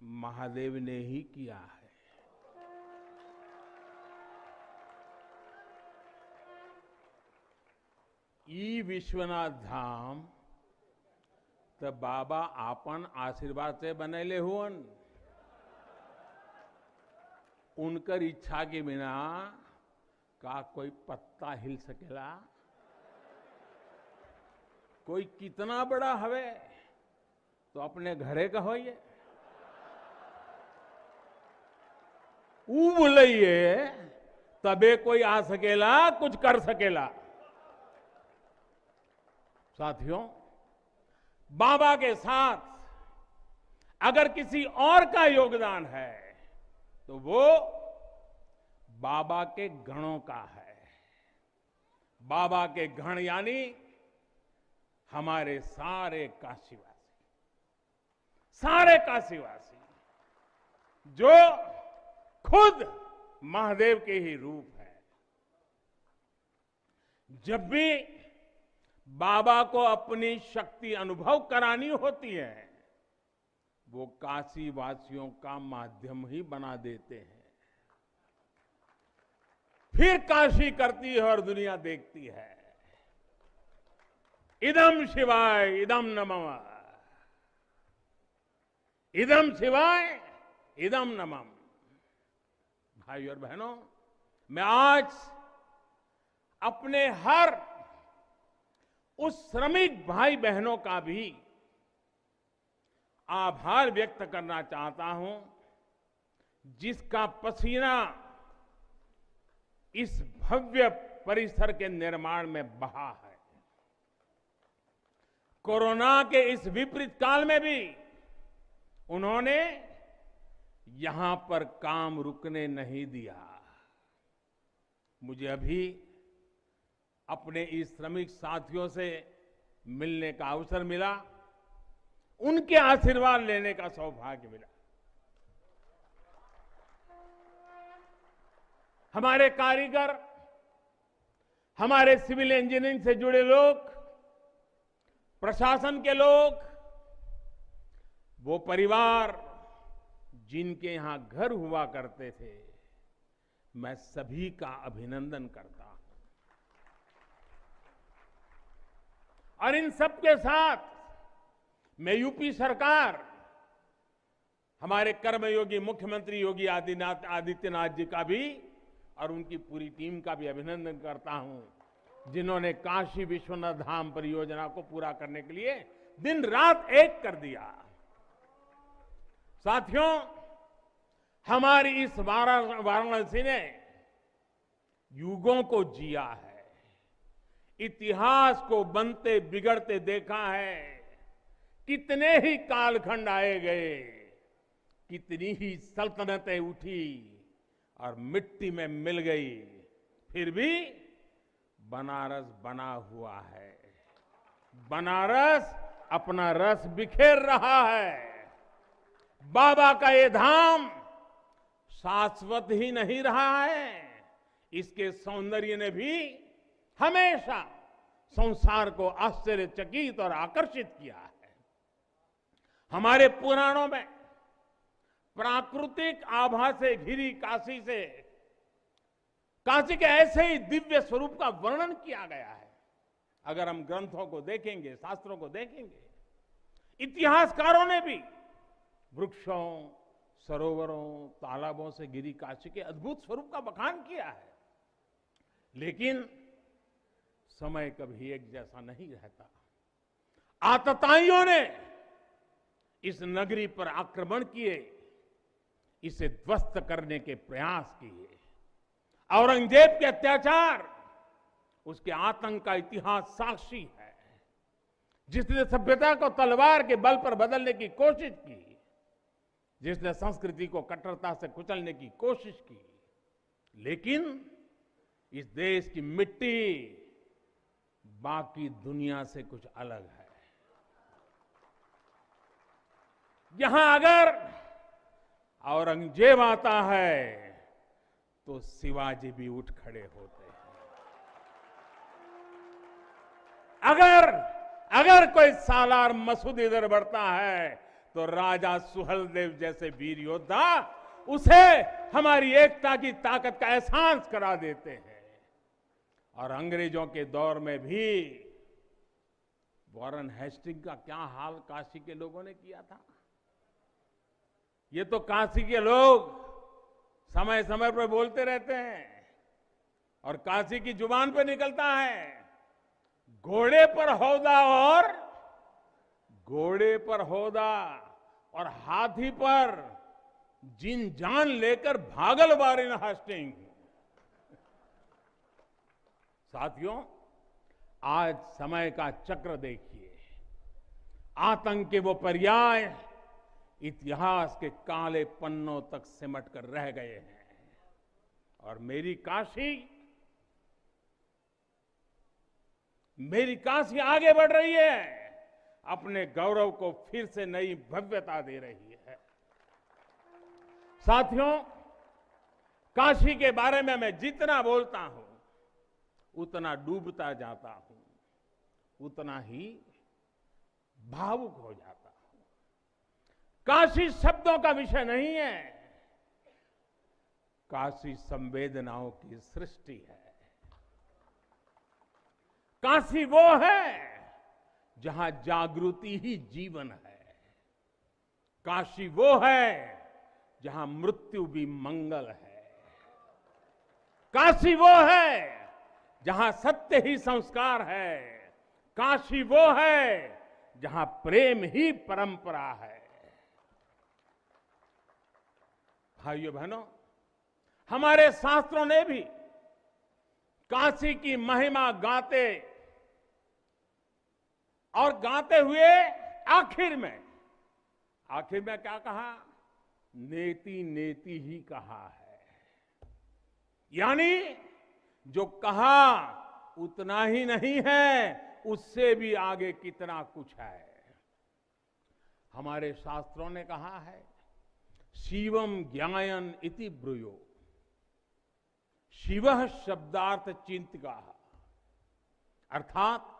महादेव ने ही किया है। ई विश्वनाथ धाम तो बाबा आपन आशीर्वाद से बनैले हुअन। उनकर इच्छा के बिना का कोई पत्ता हिल सकेला? कोई कितना बड़ा हवे तो अपने घरे का होइए, ऊ बोलिए तबे कोई आ सकेला, कुछ कर सकेला। साथियों, बाबा के साथ अगर किसी और का योगदान है तो वो बाबा के गणों का है। बाबा के गण यानी हमारे सारे काशीवासी जो खुद महादेव के ही रूप है। जब भी बाबा को अपनी शक्ति अनुभव करानी होती है वो काशी वासियों का माध्यम ही बना देते हैं। फिर काशी करती है और दुनिया देखती है। इदम शिवाय इदम नमः, इदम शिवाय इदम नमः। भाई और बहनों, मैं आज अपने हर उस श्रमिक भाई बहनों का भी आभार व्यक्त करना चाहता हूं जिसका पसीना इस भव्य परिसर के निर्माण में बहा है। कोरोना के इस विपरीत काल में भी उन्होंने यहां पर काम रुकने नहीं दिया। मुझे अभी अपने इस श्रमिक साथियों से मिलने का अवसर मिला, उनके आशीर्वाद लेने का सौभाग्य मिला। हमारे कारीगर, हमारे सिविल इंजीनियरिंग से जुड़े लोग, प्रशासन के लोग, वो परिवार जिनके यहां घर हुआ करते थे, मैं सभी का अभिनंदन करता हूं। और इन सबके साथ मैं यूपी सरकार, हमारे कर्मयोगी मुख्यमंत्री योगी आदित्यनाथ जी का भी और उनकी पूरी टीम का भी अभिनंदन करता हूं जिन्होंने काशी विश्वनाथ धाम परियोजना को पूरा करने के लिए दिन रात एक कर दिया। साथियों, हमारी इस वाराणसी ने युगों को जिया है, इतिहास को बनते बिगड़ते देखा है। कितने ही कालखंड आए गए, कितनी ही सल्तनतें उठी और मिट्टी में मिल गई, फिर भी बनारस बना हुआ है। बनारस अपना रस बिखेर रहा है। बाबा का ये धाम शाश्वत ही नहीं रहा है, इसके सौंदर्य ने भी हमेशा संसार को आश्चर्यचकित और आकर्षित किया है। हमारे पुराणों में प्राकृतिक आभा से घिरी काशी के ऐसे ही दिव्य स्वरूप का वर्णन किया गया है। अगर हम ग्रंथों को देखेंगे, शास्त्रों को देखेंगे, इतिहासकारों ने भी वृक्षों, सरोवरों, तालाबों से घिरी काशी के अद्भुत स्वरूप का बखान किया है। लेकिन समय कभी एक जैसा नहीं रहता। आतताइयों ने इस नगरी पर आक्रमण किए, इसे ध्वस्त करने के प्रयास किए। औरंगजेब के अत्याचार, उसके आतंक का इतिहास साक्षी है। जिसने सभ्यता को तलवार के बल पर बदलने की कोशिश की, जिसने संस्कृति को कट्टरता से कुचलने की कोशिश की, लेकिन इस देश की मिट्टी बाकी दुनिया से कुछ अलग है। यहां अगर औरंगजेब आता है तो शिवाजी भी उठ खड़े होते हैं। अगर कोई सालार मसूद इधर बढ़ता है तो राजा सुहेलदेव जैसे वीर योद्धा उसे हमारी एकता की ताकत का एहसास करा देते हैं। और अंग्रेजों के दौर में भी वॉरेन हेस्टिंग का क्या हाल काशी के लोगों ने किया था। ये तो काशी के लोग समय समय पर बोलते रहते हैं और काशी की जुबान पे निकलता है, घोड़े पर हौदा और हाथी पर जिन जान लेकर भागल वॉरेन हेस्टिंग। साथियों, आज समय का चक्र देखिए, आतंक के वो पर्याय इतिहास के काले पन्नों तक सिमट कर रह गए हैं और मेरी काशी आगे बढ़ रही है, अपने गौरव को फिर से नई भव्यता दे रही है। साथियों, काशी के बारे में मैं जितना बोलता हूं उतना डूबता जाता हूं, उतना ही भावुक हो जाता हूं। काशी शब्दों का विषय नहीं है, काशी संवेदनाओं की सृष्टि है। काशी वो है जहां जागृति ही जीवन है। काशी वो है जहां मृत्यु भी मंगल है। काशी वो है जहां सत्य ही संस्कार है। काशी वो है जहां प्रेम ही परंपरा है। भाइयों बहनों, हमारे शास्त्रों ने भी काशी की महिमा गाते हुए आखिर में क्या कहा? नेति नेति ही कहा है। यानी जो कहा उतना ही नहीं है, उससे भी आगे कितना कुछ है। हमारे शास्त्रों ने कहा है, शिवम ज्ञायन इति ब्रूयो, शिवः शब्दार्थ चिंतका, अर्थात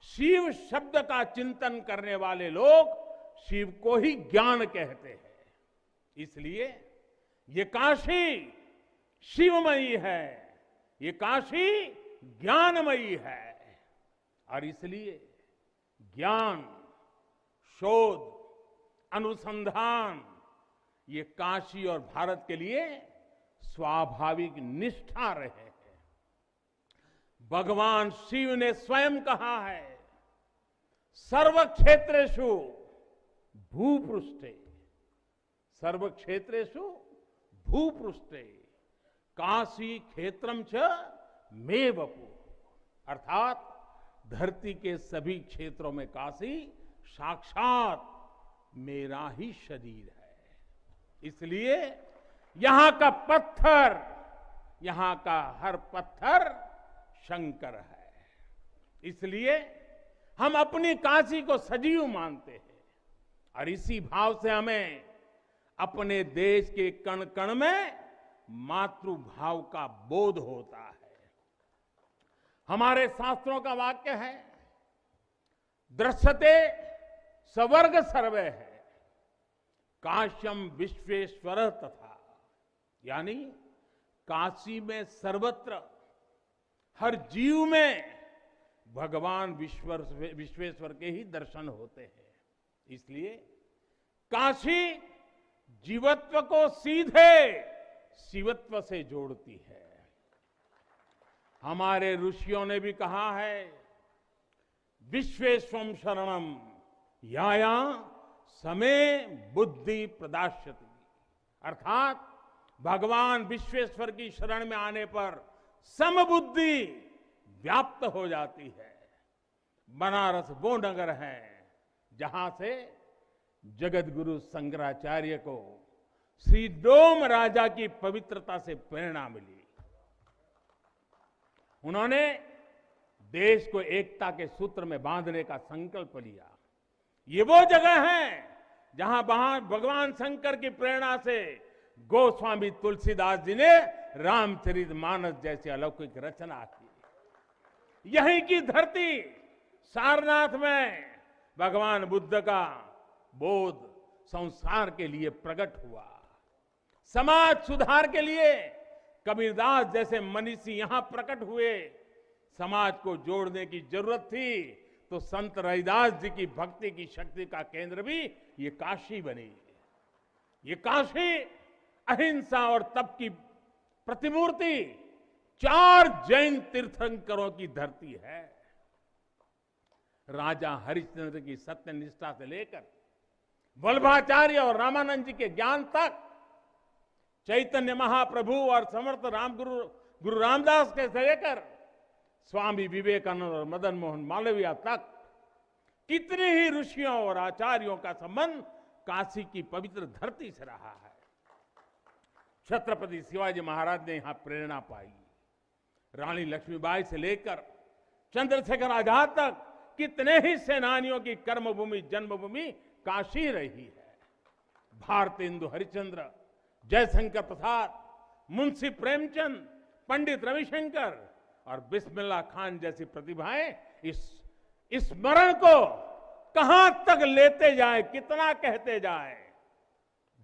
शिव शब्द का चिंतन करने वाले लोग शिव को ही ज्ञान कहते हैं। इसलिए ये काशी शिवमयी है, ये काशी ज्ञानमयी है और इसलिए ज्ञान, शोध, अनुसंधान ये काशी और भारत के लिए स्वाभाविक निष्ठा रहे हैं। भगवान शिव ने स्वयं कहा है, सर्व क्षेत्रेषु भूपृष्ठे, सर्व क्षेत्रेषु भूपृष्ठे काशी क्षेत्रम च मे वपु, अर्थात धरती के सभी क्षेत्रों में काशी साक्षात मेरा ही शरीर है। इसलिए यहां का पत्थर, यहां का हर पत्थर शंकर है। इसलिए हम अपनी काशी को सजीव मानते हैं और इसी भाव से हमें अपने देश के कण कण में मातृभाव का बोध होता है। हमारे शास्त्रों का वाक्य है, दृश्यते स्वर्ग सर्वे है, काश्यम विश्वेश्वर तथा, यानी काशी में सर्वत्र हर जीव में भगवान विश्वेश्वर के ही दर्शन होते हैं। इसलिए काशी जीवत्व को सीधे शिवत्व से जोड़ती है। हमारे ऋषियों ने भी कहा है, विश्वेश्वम शरणम याया समे बुद्धि प्रदास्यति, अर्थात भगवान विश्वेश्वर की शरण में आने पर समबुद्धि व्याप्त हो जाती है। बनारस वो नगर है जहां से जगत गुरु शंकराचार्य को श्री डोम राजा की पवित्रता से प्रेरणा मिली। उन्होंने देश को एकता के सूत्र में बांधने का संकल्प लिया। ये वो जगह है जहां भगवान शंकर की प्रेरणा से गोस्वामी तुलसीदास जी ने रामचरितमानस जैसी अलौकिक रचना की। यहीं की धरती सारनाथ में भगवान बुद्ध का बोध संसार के लिए प्रकट हुआ। समाज सुधार के लिए कबीरदास जैसे मनीषी यहां प्रकट हुए। समाज को जोड़ने की जरूरत थी तो संत रविदास जी की भक्ति की शक्ति का केंद्र भी ये काशी बनी। ये काशी अहिंसा और तप की प्रतिमूर्ति 4 जैन तीर्थंकरों की धरती है। राजा हरिश्चंद्र की सत्यनिष्ठा से लेकर वल्लभाचार्य और रामानंद जी के ज्ञान तक, चैतन्य महाप्रभु और समर्थ गुरु रामदास के से लेकर स्वामी विवेकानंद और मदन मोहन मालवीय तक कितने ही ऋषियों और आचार्यों का संबंध काशी की पवित्र धरती से रहा है। छत्रपति शिवाजी महाराज ने यहां प्रेरणा पाई। रानी लक्ष्मीबाई से लेकर चंद्रशेखर आजाद तक कितने ही सेनानियों की कर्मभूमि जन्मभूमि काशी रही है। भारतेंदु हरिश्चंद्र, जयशंकर प्रसाद, मुंशी प्रेमचंद, पंडित रविशंकर और बिस्मिल्लाह खान जैसी प्रतिभाएं इस स्मरण को कहां तक लेते जाए, कितना कहते जाए,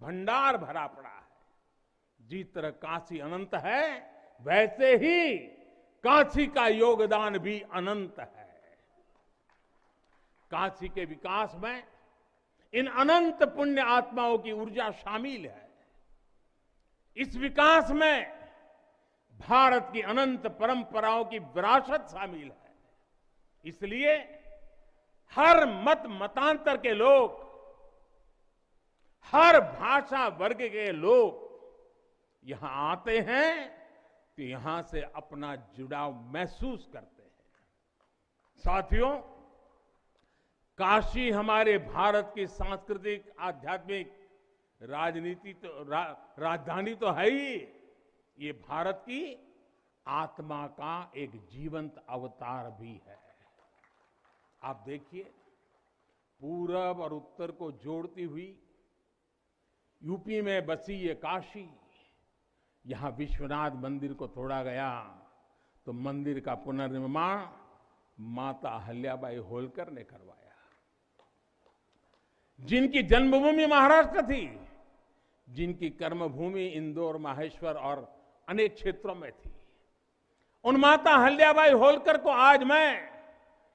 भंडार भरा पड़ा है। जिस तरह काशी अनंत है वैसे ही काशी का योगदान भी अनंत है। काशी के विकास में इन अनंत पुण्य आत्माओं की ऊर्जा शामिल है। इस विकास में भारत की अनंत परंपराओं की विरासत शामिल है। इसलिए हर मत मतांतर के लोग, हर भाषा वर्ग के लोग यहां आते हैं तो यहां से अपना जुड़ाव महसूस करते हैं। साथियों, काशी हमारे भारत की सांस्कृतिक, आध्यात्मिक, राजधानी तो है ही, ये भारत की आत्मा का एक जीवंत अवतार भी है। आप देखिए, पूरब और उत्तर को जोड़ती हुई यूपी में बसी ये काशी, यहां विश्वनाथ मंदिर को तोड़ा गया तो मंदिर का पुनर्निर्माण माता अहल्याबाई होलकर ने करवाया। जिनकी जन्मभूमि महाराष्ट्र थी, जिनकी कर्मभूमि इंदौर, माहेश्वर और अनेक क्षेत्रों में थी, उन माता अहल्याबाई होलकर को आज मैं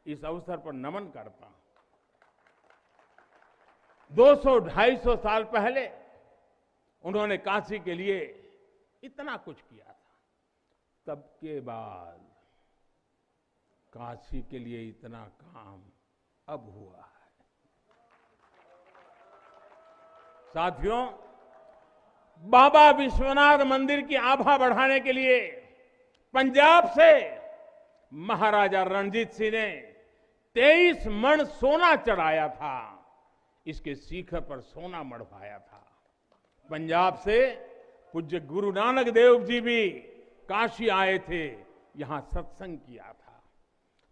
इस अवसर पर नमन करता हूं। 200-250 साल पहले उन्होंने काशी के लिए इतना कुछ किया था, तब के बाद काशी के लिए इतना काम अब हुआ है। साथियों, बाबा विश्वनाथ मंदिर की आभा बढ़ाने के लिए पंजाब से महाराजा रणजीत सिंह ने 23 मण सोना चढ़ाया था। इसके शिखर पर सोना मढ़वाया था। पंजाब से पूज्य गुरु नानक देव जी भी काशी आए थे, यहां सत्संग किया था।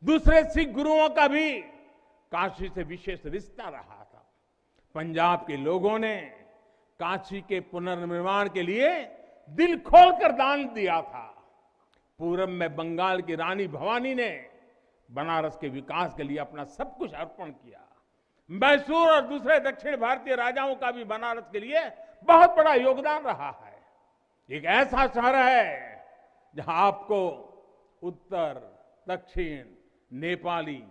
दूसरे सिख गुरुओं का भी काशी से विशेष रिश्ता रहा था। पंजाब के लोगों ने काशी के पुनर्निर्माण के लिए दिल खोलकर दान दिया था। पूरब में बंगाल की रानी भवानी ने बनारस के विकास के लिए अपना सब कुछ अर्पण किया। मैसूर और दूसरे दक्षिण भारतीय राजाओं का भी बनारस के लिए बहुत बड़ा योगदान रहा है। एक ऐसा शहर है जहां आपको उत्तर, दक्षिण, नेपाली,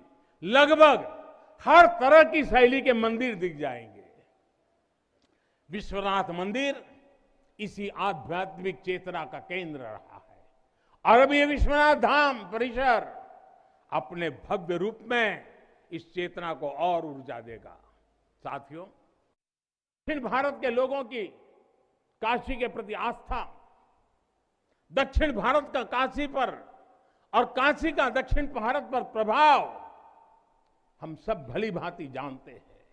लगभग हर तरह की शैली के मंदिर दिख जाएंगे। विश्वनाथ मंदिर इसी आध्यात्मिक चेतना का केंद्र रहा है और अब ये विश्वनाथ धाम परिसर अपने भव्य रूप में इस चेतना को और ऊर्जा देगा। साथियों, दक्षिण भारत के लोगों की काशी के प्रति आस्था, दक्षिण भारत का काशी पर और काशी का दक्षिण भारत पर प्रभाव हम सब भली भांति जानते हैं।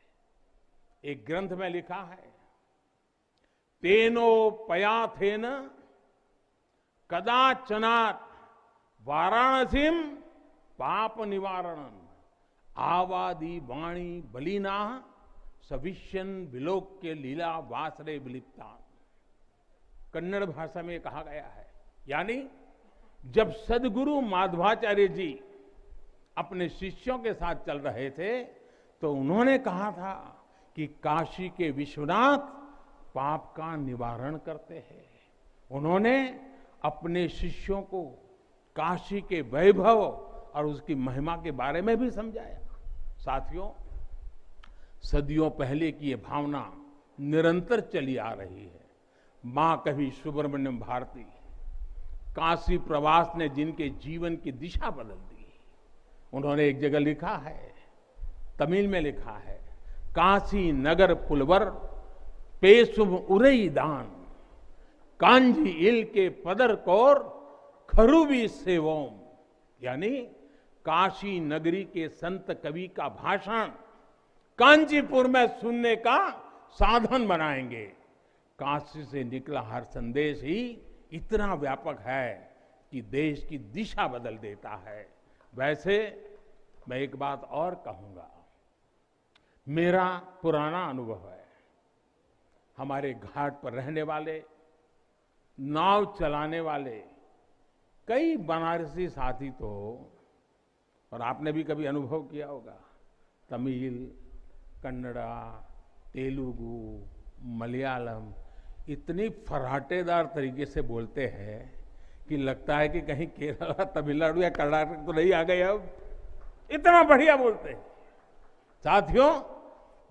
एक ग्रंथ में लिखा है, तेनो पयाथेन कदाचनात् वाराणसीम पाप निवारणम आवादी वाणी बलिना सविष्यन विलोक्य लीला वासरे विलिप्ता। कन्नड़ भाषा में कहा गया है, यानी जब सदगुरु माधवाचार्य जी अपने शिष्यों के साथ चल रहे थे तो उन्होंने कहा था कि काशी के विश्वनाथ पाप का निवारण करते हैं। उन्होंने अपने शिष्यों को काशी के वैभव और उसकी महिमा के बारे में भी समझाया। साथियों, सदियों पहले की ये भावना निरंतर चली आ रही है। मां कवि सुब्रमण्यम भारती काशी प्रवास ने जिनके जीवन की दिशा बदल दी, उन्होंने एक जगह लिखा है, तमिल में लिखा है, काशी नगर पुलवर पेशुम उरई दान कांजी इल के पदर कौर खरूबी सेवोम। यानी काशी नगरी के संत कवि का भाषण कांचीपुर में सुनने का साधन बनाएंगे। काशी से निकला हर संदेश ही इतना व्यापक है कि देश की दिशा बदल देता है। वैसे मैं एक बात और कहूंगा, मेरा पुराना अनुभव है, हमारे घाट पर रहने वाले, नाव चलाने वाले कई बनारसी साथी तो, और आपने भी कभी अनुभव किया होगा, तमिल, कन्नड़ा, तेलुगु, मलयालम इतनी फर्राटेदार तरीके से बोलते हैं कि लगता है कि कहीं केरला, तमिलनाडु या कर्नाटक तो नहीं आ गए। अब इतना बढ़िया बोलते हैं। साथियों,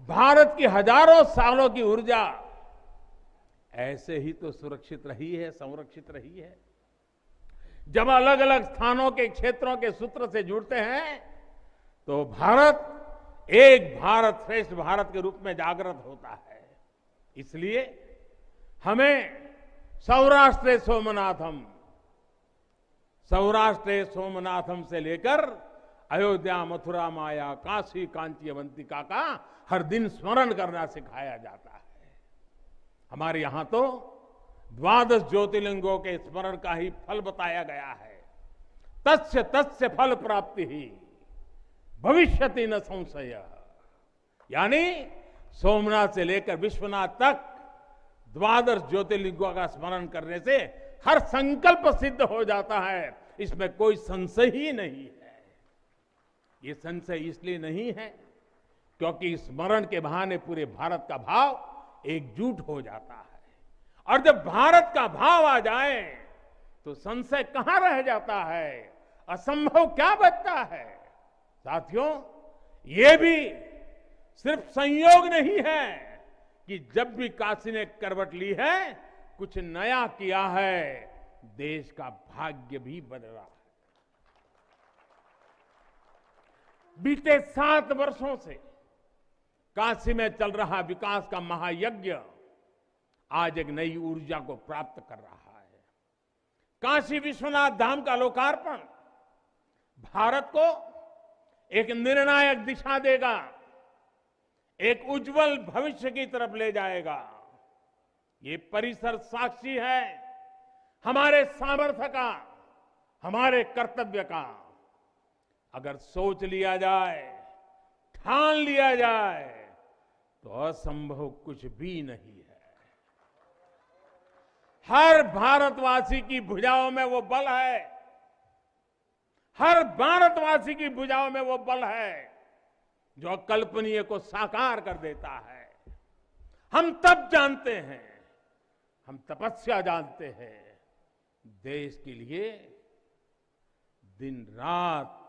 भारत की हजारों सालों की ऊर्जा ऐसे ही तो सुरक्षित रही है, संरक्षित रही है। जब अलग अलग स्थानों के क्षेत्रों के सूत्र से जुड़ते हैं तो भारत एक भारत श्रेष्ठ भारत के रूप में जागृत होता है। इसलिए हमें सौराष्ट्र सोमनाथम से लेकर अयोध्या, मथुरा, माया, काशी, कांची, अवंतिका का हर दिन स्मरण करना सिखाया जाता है। हमारे यहां तो 12 ज्योतिर्लिंगों के स्मरण का ही फल बताया गया है। तस्य तस्य फल प्राप्ति ही भविष्यति न संशय। यानी सोमनाथ से लेकर विश्वनाथ तक 12 ज्योतिर्लिंगों का स्मरण करने से हर संकल्प सिद्ध हो जाता है, इसमें कोई संशय ही नहीं है। ये संशय इसलिए नहीं है क्योंकि स्मरण के बहाने पूरे भारत का भाव एकजुट हो जाता है, और जब भारत का भाव आ जाए तो संशय कहां रह जाता है, असंभव क्या बचता है। साथियों, ये भी सिर्फ संयोग नहीं है कि जब भी काशी ने करवट ली है, कुछ नया किया है, देश का भाग्य भी बदला है। बीते 7 वर्षों से काशी में चल रहा विकास का महायज्ञ आज एक नई ऊर्जा को प्राप्त कर रहा है। काशी विश्वनाथ धाम का लोकार्पण भारत को एक निर्णायक दिशा देगा, एक उज्जवल भविष्य की तरफ ले जाएगा। ये परिसर साक्षी है हमारे सामर्थ्य का, हमारे कर्तव्य का। अगर सोच लिया जाए, ठान लिया जाए तो असंभव कुछ भी नहीं है। हर भारतवासी की भुजाओं में वो बल है, हर भारतवासी की भुजाओं में वो बल है जो अकल्पनीय को साकार कर देता है। हम तप जानते हैं, हम तपस्या जानते हैं, देश के लिए दिन रात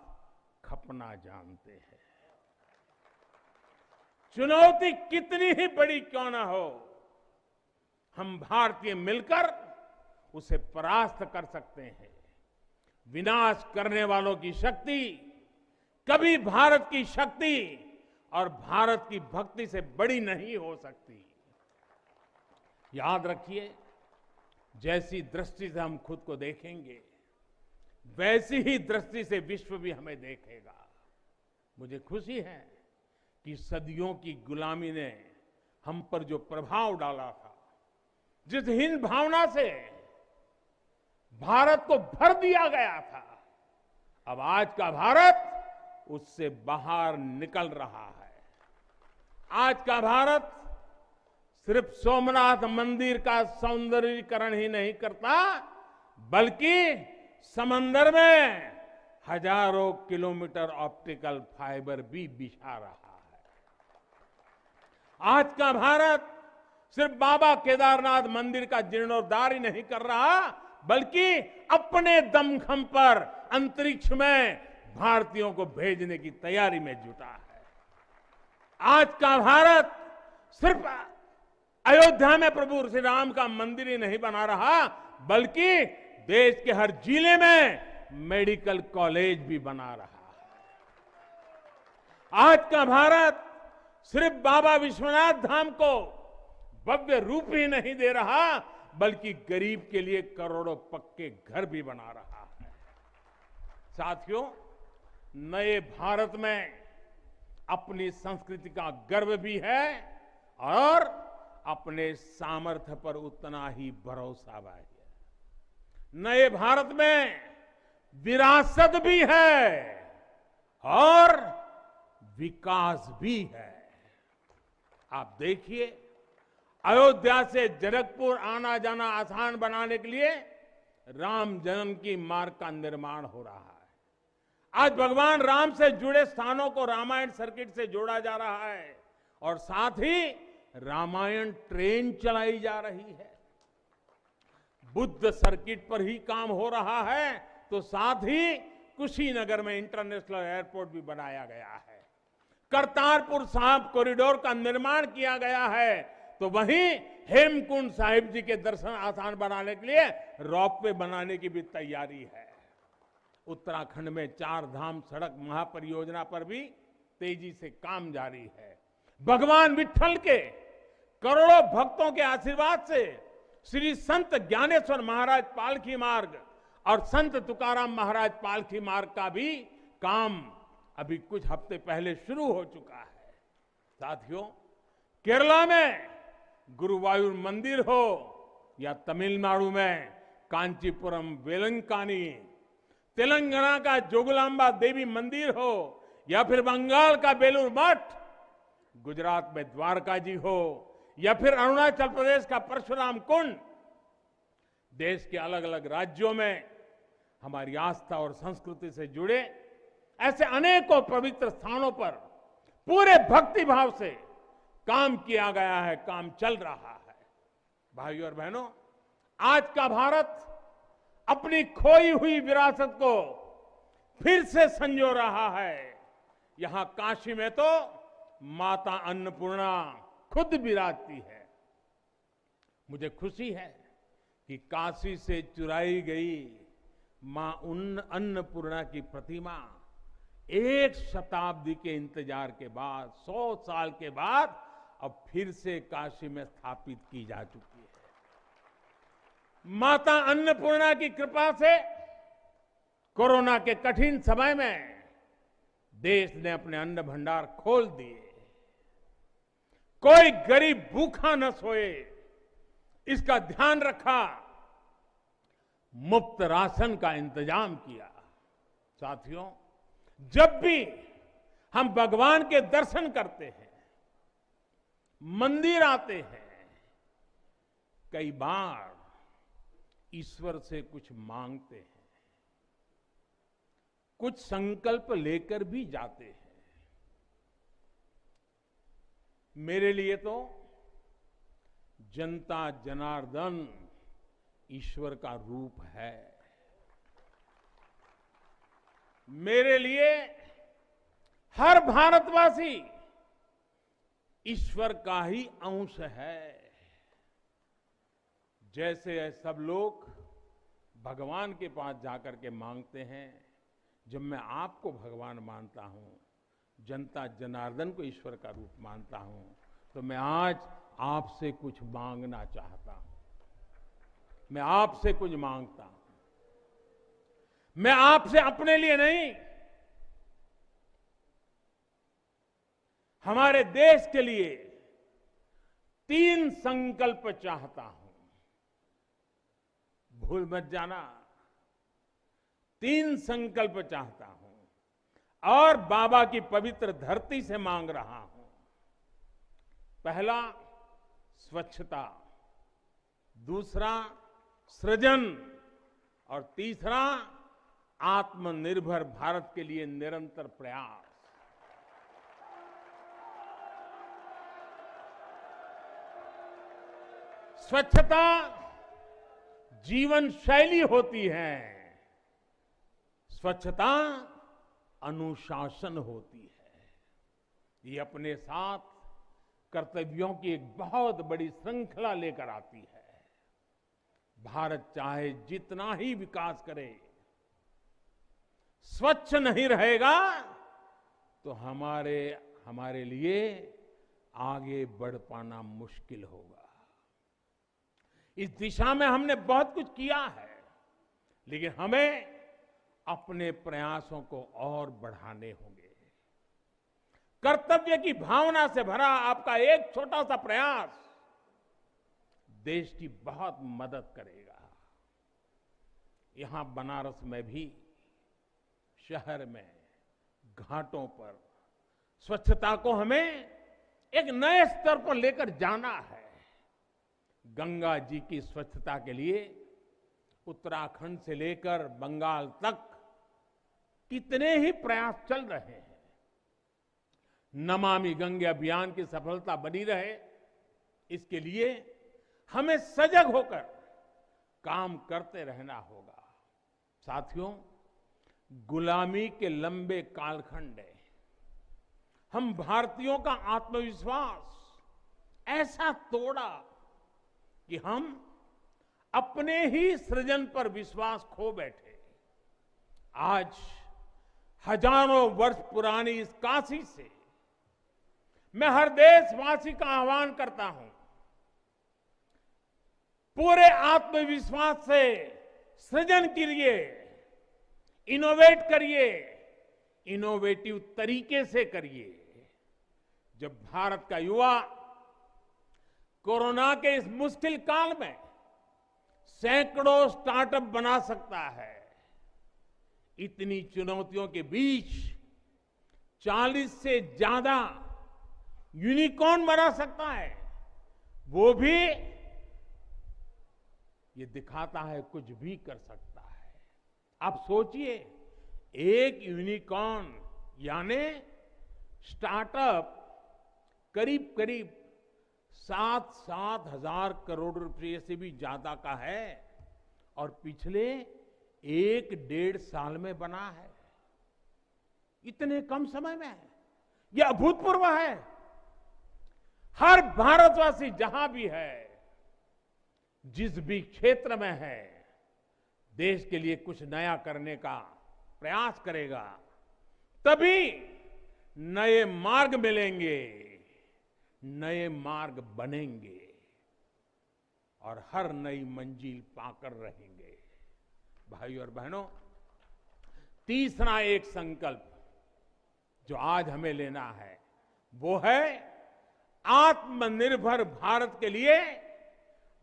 खपना जानते हैं। चुनौती कितनी ही बड़ी क्यों ना हो, हम भारतीय मिलकर उसे परास्त कर सकते हैं। विनाश करने वालों की शक्ति कभी भारत की शक्ति और भारत की भक्ति से बड़ी नहीं हो सकती। याद रखिए, जैसी दृष्टि से हम खुद को देखेंगे, वैसी ही दृष्टि से विश्व भी हमें देखेगा। मुझे खुशी है कि सदियों की गुलामी ने हम पर जो प्रभाव डाला था, जिस हिंद भावना से भारत को भर दिया गया था, अब आज का भारत उससे बाहर निकल रहा है। आज का भारत सिर्फ सोमनाथ मंदिर का सौंदर्यीकरण ही नहीं करता, बल्कि समंदर में हजारों किलोमीटर ऑप्टिकल फाइबर भी बिछा रहा है। आज का भारत सिर्फ बाबा केदारनाथ मंदिर का जीर्णोद्धार ही नहीं कर रहा, बल्कि अपने दमखम पर अंतरिक्ष में भारतीयों को भेजने की तैयारी में जुटा है। आज का भारत सिर्फ अयोध्या में प्रभु श्री राम का मंदिर ही नहीं बना रहा, बल्कि देश के हर जिले में मेडिकल कॉलेज भी बना रहा है। आज का भारत सिर्फ बाबा विश्वनाथ धाम को भव्य रूप ही नहीं दे रहा, बल्कि गरीब के लिए करोड़ों पक्के घर भी बना रहा है। साथियों, नए भारत में अपनी संस्कृति का गर्व भी है और अपने सामर्थ्य पर उतना ही भरोसा भी है। नए भारत में विरासत भी है और विकास भी है। आप देखिए, अयोध्या से जनकपुर आना जाना आसान बनाने के लिए राम जन्म की मार्ग का निर्माण हो रहा है। आज भगवान राम से जुड़े स्थानों को रामायण सर्किट से जोड़ा जा रहा है और साथ ही रामायण ट्रेन चलाई जा रही है। बुद्ध सर्किट पर ही काम हो रहा है, तो साथ ही कुशीनगर में इंटरनेशनल एयरपोर्ट भी बनाया गया है। करतारपुर साहिब कॉरिडोर का निर्माण किया गया है, तो वहीं हेमकुंड साहिब जी के दर्शन आसान बनाने के लिए रोपवे बनाने की भी तैयारी है। उत्तराखंड में 4 धाम सड़क महापरियोजना पर भी तेजी से काम जारी है। भगवान विट्ठल के करोड़ों भक्तों के आशीर्वाद से श्री संत ज्ञानेश्वर महाराज पालकी मार्ग और संत तुकाराम महाराज पालकी मार्ग का भी काम अभी कुछ हफ्ते पहले शुरू हो चुका है। साथियों, केरला में गुरुवायूर मंदिर हो या तमिलनाडु में कांचीपुरम वेलंकानी, तेलंगाना का जोगलांबा देवी मंदिर हो या फिर बंगाल का बेलूर मठ, गुजरात में द्वारका जी हो या फिर अरुणाचल प्रदेश का परशुराम कुंड, देश के अलग अलग राज्यों में हमारी आस्था और संस्कृति से जुड़े ऐसे अनेकों पवित्र स्थानों पर पूरे भक्ति भाव से काम किया गया है, काम चल रहा है। भाइयों और बहनों, आज का भारत अपनी खोई हुई विरासत को फिर से संजो रहा है। यहां काशी में तो माता अन्नपूर्णा खुद विराजती है। मुझे खुशी है कि काशी से चुराई गई मां अन्नपूर्णा की प्रतिमा 1 शताब्दी के इंतजार के बाद, 100 साल के बाद अब फिर से काशी में स्थापित की जा चुकी है। माता अन्नपूर्णा की कृपा से कोरोना के कठिन समय में देश ने अपने अन्न भंडार खोल दिए। कोई गरीब भूखा न सोए, इसका ध्यान रखा। मुफ्त राशन का इंतजाम किया। साथियों, जब भी हम भगवान के दर्शन करते हैं, मंदिर आते हैं, कई बार ईश्वर से कुछ मांगते हैं, कुछ संकल्प लेकर भी जाते हैं। मेरे लिए तो जनता जनार्दन ईश्वर का रूप है। मेरे लिए हर भारतवासी ईश्वर का ही अंश है। जैसे सब लोग भगवान के पास जाकर के मांगते हैं, जब मैं आपको भगवान मानता हूं, जनता जनार्दन को ईश्वर का रूप मानता हूं, तो मैं आज आपसे कुछ मांगना चाहता हूं। मैं आपसे कुछ मांगता हूं। मैं आपसे अपने लिए नहीं, हमारे देश के लिए 3 संकल्प चाहता हूं। भूल मत जाना, 3 संकल्प चाहता हूं और बाबा की पवित्र धरती से मांग रहा हूं। पहला, स्वच्छता, दूसरा, सृजन, और तीसरा, आत्मनिर्भर भारत के लिए निरंतर प्रयास। स्वच्छता जीवन शैली होती है, स्वच्छता अनुशासन होती है। ये अपने साथ कर्तव्यों की एक बहुत बड़ी श्रृंखला लेकर आती है। भारत चाहे जितना ही विकास करे, स्वच्छ नहीं रहेगा तो हमारे लिए आगे बढ़ पाना मुश्किल होगा। इस दिशा में हमने बहुत कुछ किया है, लेकिन हमें अपने प्रयासों को और बढ़ाने होंगे। कर्तव्य की भावना से भरा आपका एक छोटा सा प्रयास देश की बहुत मदद करेगा। यहां बनारस में भी, शहर में, घाटों पर स्वच्छता को हमें एक नए स्तर पर लेकर जाना है। गंगा जी की स्वच्छता के लिए उत्तराखंड से लेकर बंगाल तक कितने ही प्रयास चल रहे हैं। नमामि गंगे अभियान की सफलता बनी रहे, इसके लिए हमें सजग होकर काम करते रहना होगा। साथियों, गुलामी के लंबे कालखंड है, हम भारतीयों का आत्मविश्वास ऐसा तोड़ा कि हम अपने ही सृजन पर विश्वास खो बैठे। आज हजारों वर्ष पुरानी इस काशी से मैं हर देशवासी का आह्वान करता हूं, पूरे आत्मविश्वास से सृजन करिए, इनोवेट करिए, इनोवेटिव तरीके से करिए। जब भारत का युवा कोरोना के इस मुश्किल काल में सैकड़ों स्टार्टअप बना सकता है, इतनी चुनौतियों के बीच 40 से ज्यादा यूनिकॉर्न बना सकता है, वो भी ये दिखाता है कुछ भी कर सकता है। आप सोचिए, एक यूनिकॉर्न यानी स्टार्टअप करीब करीब 7-7 हजार करोड़ रुपए से भी ज्यादा का है और पिछले 1-1.5 साल में बना है। इतने कम समय में यह अभूतपूर्व है। हर भारतवासी जहां भी है, जिस भी क्षेत्र में है, देश के लिए कुछ नया करने का प्रयास करेगा, तभी नए मार्ग मिलेंगे, नए मार्ग बनेंगे और हर नई मंजिल पाकर रहेंगे। भाइयों और बहनों, तीसरा एक संकल्प जो आज हमें लेना है वो है आत्मनिर्भर भारत के लिए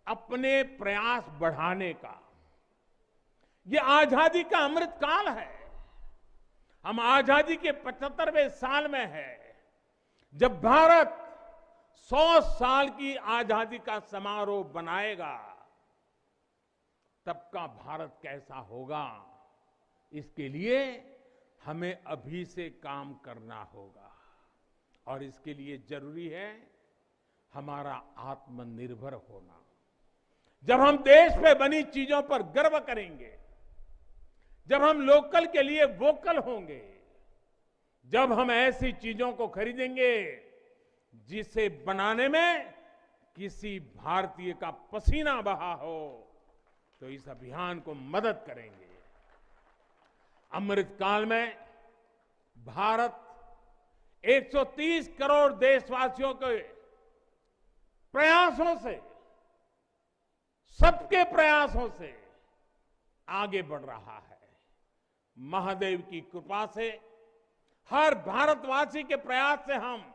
अपने प्रयास बढ़ाने का। ये आजादी का अमृत काल है। हम आजादी के 75वें साल में है, जब भारत 100 साल की आजादी का समारोह बनाएगा। तब का भारत कैसा होगा, इसके लिए हमें अभी से काम करना होगा और इसके लिए जरूरी है हमारा आत्मनिर्भर होना। जब हम देश में बनी चीजों पर गर्व करेंगे, जब हम लोकल के लिए वोकल होंगे, जब हम ऐसी चीजों को खरीदेंगे जिसे बनाने में किसी भारतीय का पसीना बहा हो, तो इस अभियान को मदद करेंगे। अमृत काल में भारत 130 करोड़ देशवासियों के प्रयासों से, सबके प्रयासों से आगे बढ़ रहा है। महादेव की कृपा से, हर भारतवासी के प्रयास से हम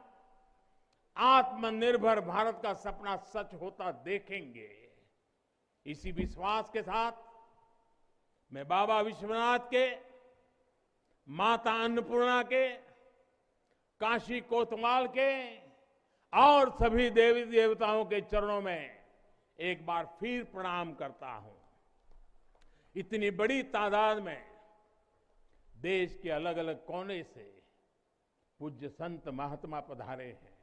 आत्मनिर्भर भारत का सपना सच होता देखेंगे। इसी विश्वास के साथ मैं बाबा विश्वनाथ के, माता अन्नपूर्णा के, काशी कोतवाल के और सभी देवी देवताओं के चरणों में एक बार फिर प्रणाम करता हूं। इतनी बड़ी तादाद में देश के अलग अलग कोने से पूज्य संत महात्मा पधारे हैं।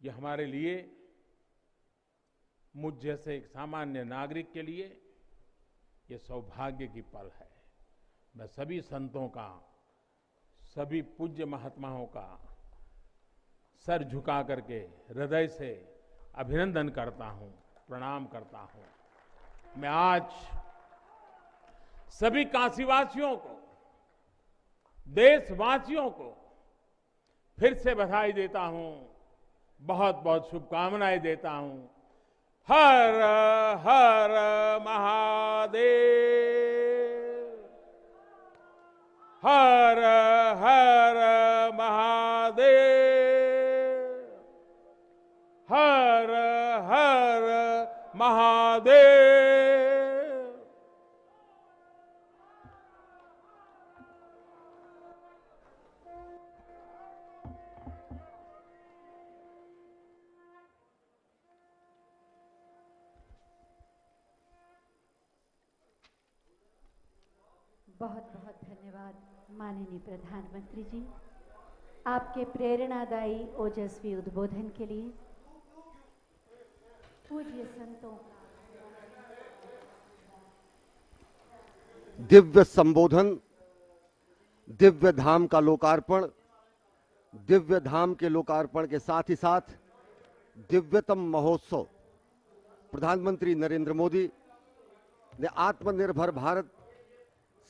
ये हमारे लिए, मुझ जैसे एक सामान्य नागरिक के लिए ये सौभाग्य की पल है। मैं सभी संतों का, सभी पूज्य महात्माओं का सर झुका करके हृदय से अभिनंदन करता हूं, प्रणाम करता हूं। मैं आज सभी काशीवासियों को, देशवासियों को फिर से बधाई देता हूं, बहुत बहुत शुभकामनाएं देता हूं। हर हर महादेव, हर हर महादेव, हर हर महादेव। बहुत बहुत धन्यवाद माननीय प्रधानमंत्री जी, आपके प्रेरणादायी ओजस्वी उद्बोधन के लिए। पूज्य संतों, दिव्य संबोधन, दिव्य धाम का लोकार्पण, दिव्य धाम के लोकार्पण के साथ ही साथ दिव्यतम महोत्सव। प्रधानमंत्री नरेंद्र मोदी ने आत्मनिर्भर भारत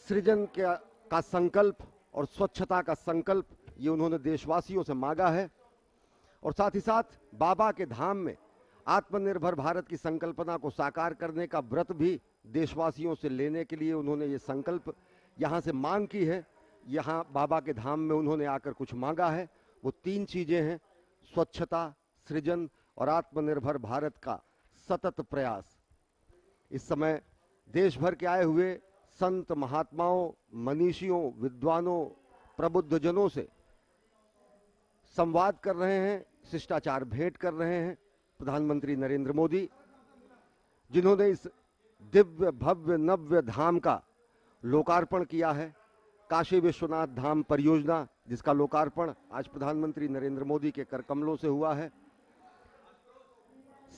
सृजन का संकल्प और स्वच्छता का संकल्प ये उन्होंने देशवासियों से मांगा है, और साथ ही साथ बाबा के धाम में आत्मनिर्भर भारत की संकल्पना को साकार करने का व्रत भी देशवासियों से लेने के लिए उन्होंने ये संकल्प यहाँ से मांग की है। यहाँ बाबा के धाम में उन्होंने आकर कुछ मांगा है। वो 3 चीजें हैं: स्वच्छता, सृजन और आत्मनिर्भर भारत का सतत प्रयास। इस समय देश भर के आए हुए संत महात्माओं, मनीषियों, विद्वानों, प्रबुद्ध जनों से संवाद कर रहे हैं, शिष्टाचार भेंट कर रहे हैं प्रधानमंत्री नरेंद्र मोदी, जिन्होंने इस दिव्य भव्य नव्य धाम का लोकार्पण किया है। काशी विश्वनाथ धाम परियोजना, जिसका लोकार्पण आज प्रधानमंत्री नरेंद्र मोदी के कर कमलों से हुआ है।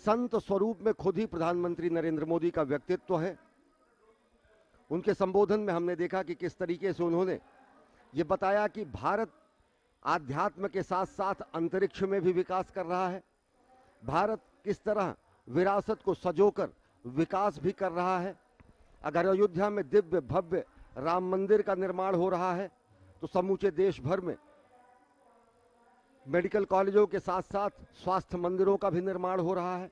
संत स्वरूप में खुद ही प्रधानमंत्री नरेंद्र मोदी का व्यक्तित्व है। उनके संबोधन में हमने देखा कि किस तरीके से उन्होंने ये बताया कि भारत आध्यात्म के साथ साथ अंतरिक्ष में भी विकास कर रहा है। भारत किस तरह विरासत को सजोकर विकास भी कर रहा है। अगर अयोध्या में दिव्य भव्य राम मंदिर का निर्माण हो रहा है तो समूचे देश भर में मेडिकल कॉलेजों के साथ साथ स्वास्थ्य मंदिरों का भी निर्माण हो रहा है।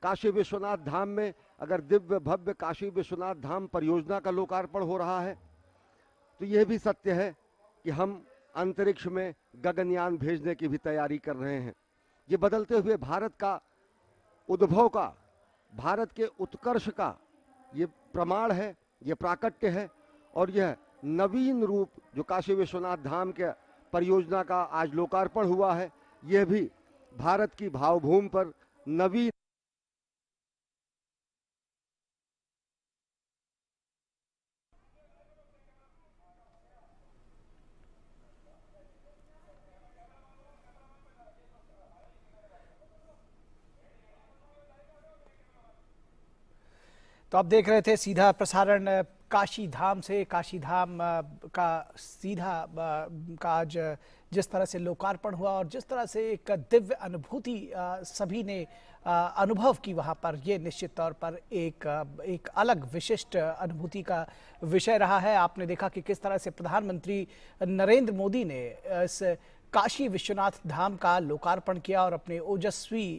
काशी विश्वनाथ धाम में अगर दिव्य भव्य काशी विश्वनाथ धाम परियोजना का लोकार्पण हो रहा है तो यह भी सत्य है कि हम अंतरिक्ष में गगनयान भेजने की भी तैयारी कर रहे हैं। ये बदलते हुए भारत का उद्भव का, भारत के उत्कर्ष का ये प्रमाण है, ये प्राकट्य है। और यह नवीन रूप जो काशी विश्वनाथ धाम के परियोजना का आज लोकार्पण हुआ है, यह भी भारत की भावभूमि पर नवीन तो आप देख रहे थे सीधा प्रसारण काशी धाम से। काशी धाम का सीधा का आज जिस तरह से लोकार्पण हुआ और जिस तरह से एक दिव्य अनुभूति सभी ने अनुभव की वहाँ पर, ये निश्चित तौर पर एक अलग विशिष्ट अनुभूति का विषय रहा है। आपने देखा कि किस तरह से प्रधानमंत्री नरेंद्र मोदी ने इस काशी विश्वनाथ धाम का लोकार्पण किया और अपने ओजस्वी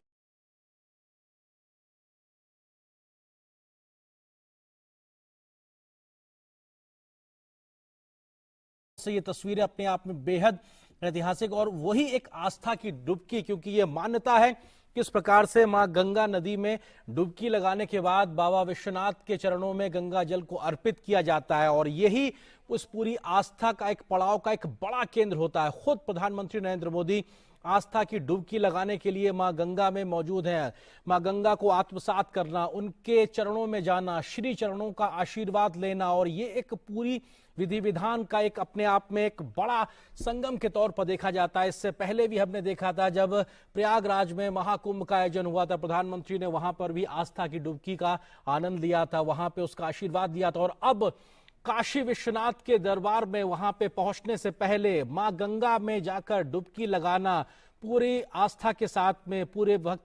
से ये तस्वीरें अपने आप में बेहद ऐतिहासिक और वही एक आस्था की डुबकी, क्योंकि ये मान्यता है किस प्रकार से मां गंगा नदी में डुबकी लगाने के बाद बाबा विश्वनाथ के चरणों में गंगा जल को अर्पित किया जाता है और यही उस पूरी आस्था का एक पड़ाव का एक बड़ा केंद्र होता है। खुद प्रधानमंत्री नरेंद्र मोदी आस्था की डुबकी लगाने के लिए मां गंगा में मौजूद हैं। मां गंगा को आत्मसात करना, उनके चरणों में जाना, श्री चरणों का आशीर्वाद लेना और ये एक पूरी विधि विधान का एक अपने आप में एक बड़ा संगम के तौर पर देखा जाता है। इससे पहले भी हमने देखा था जब प्रयागराज में महाकुंभ का आयोजन हुआ था, प्रधानमंत्री ने वहां पर भी आस्था की डुबकी का आनंद लिया था, वहां पे उसका आशीर्वाद लिया था। और अब काशी विश्वनाथ के दरबार में वहां पे पहुंचने से पहले मां गंगा में जाकर डुबकी लगाना पूरी आस्था के साथ में, पूरे भक्ति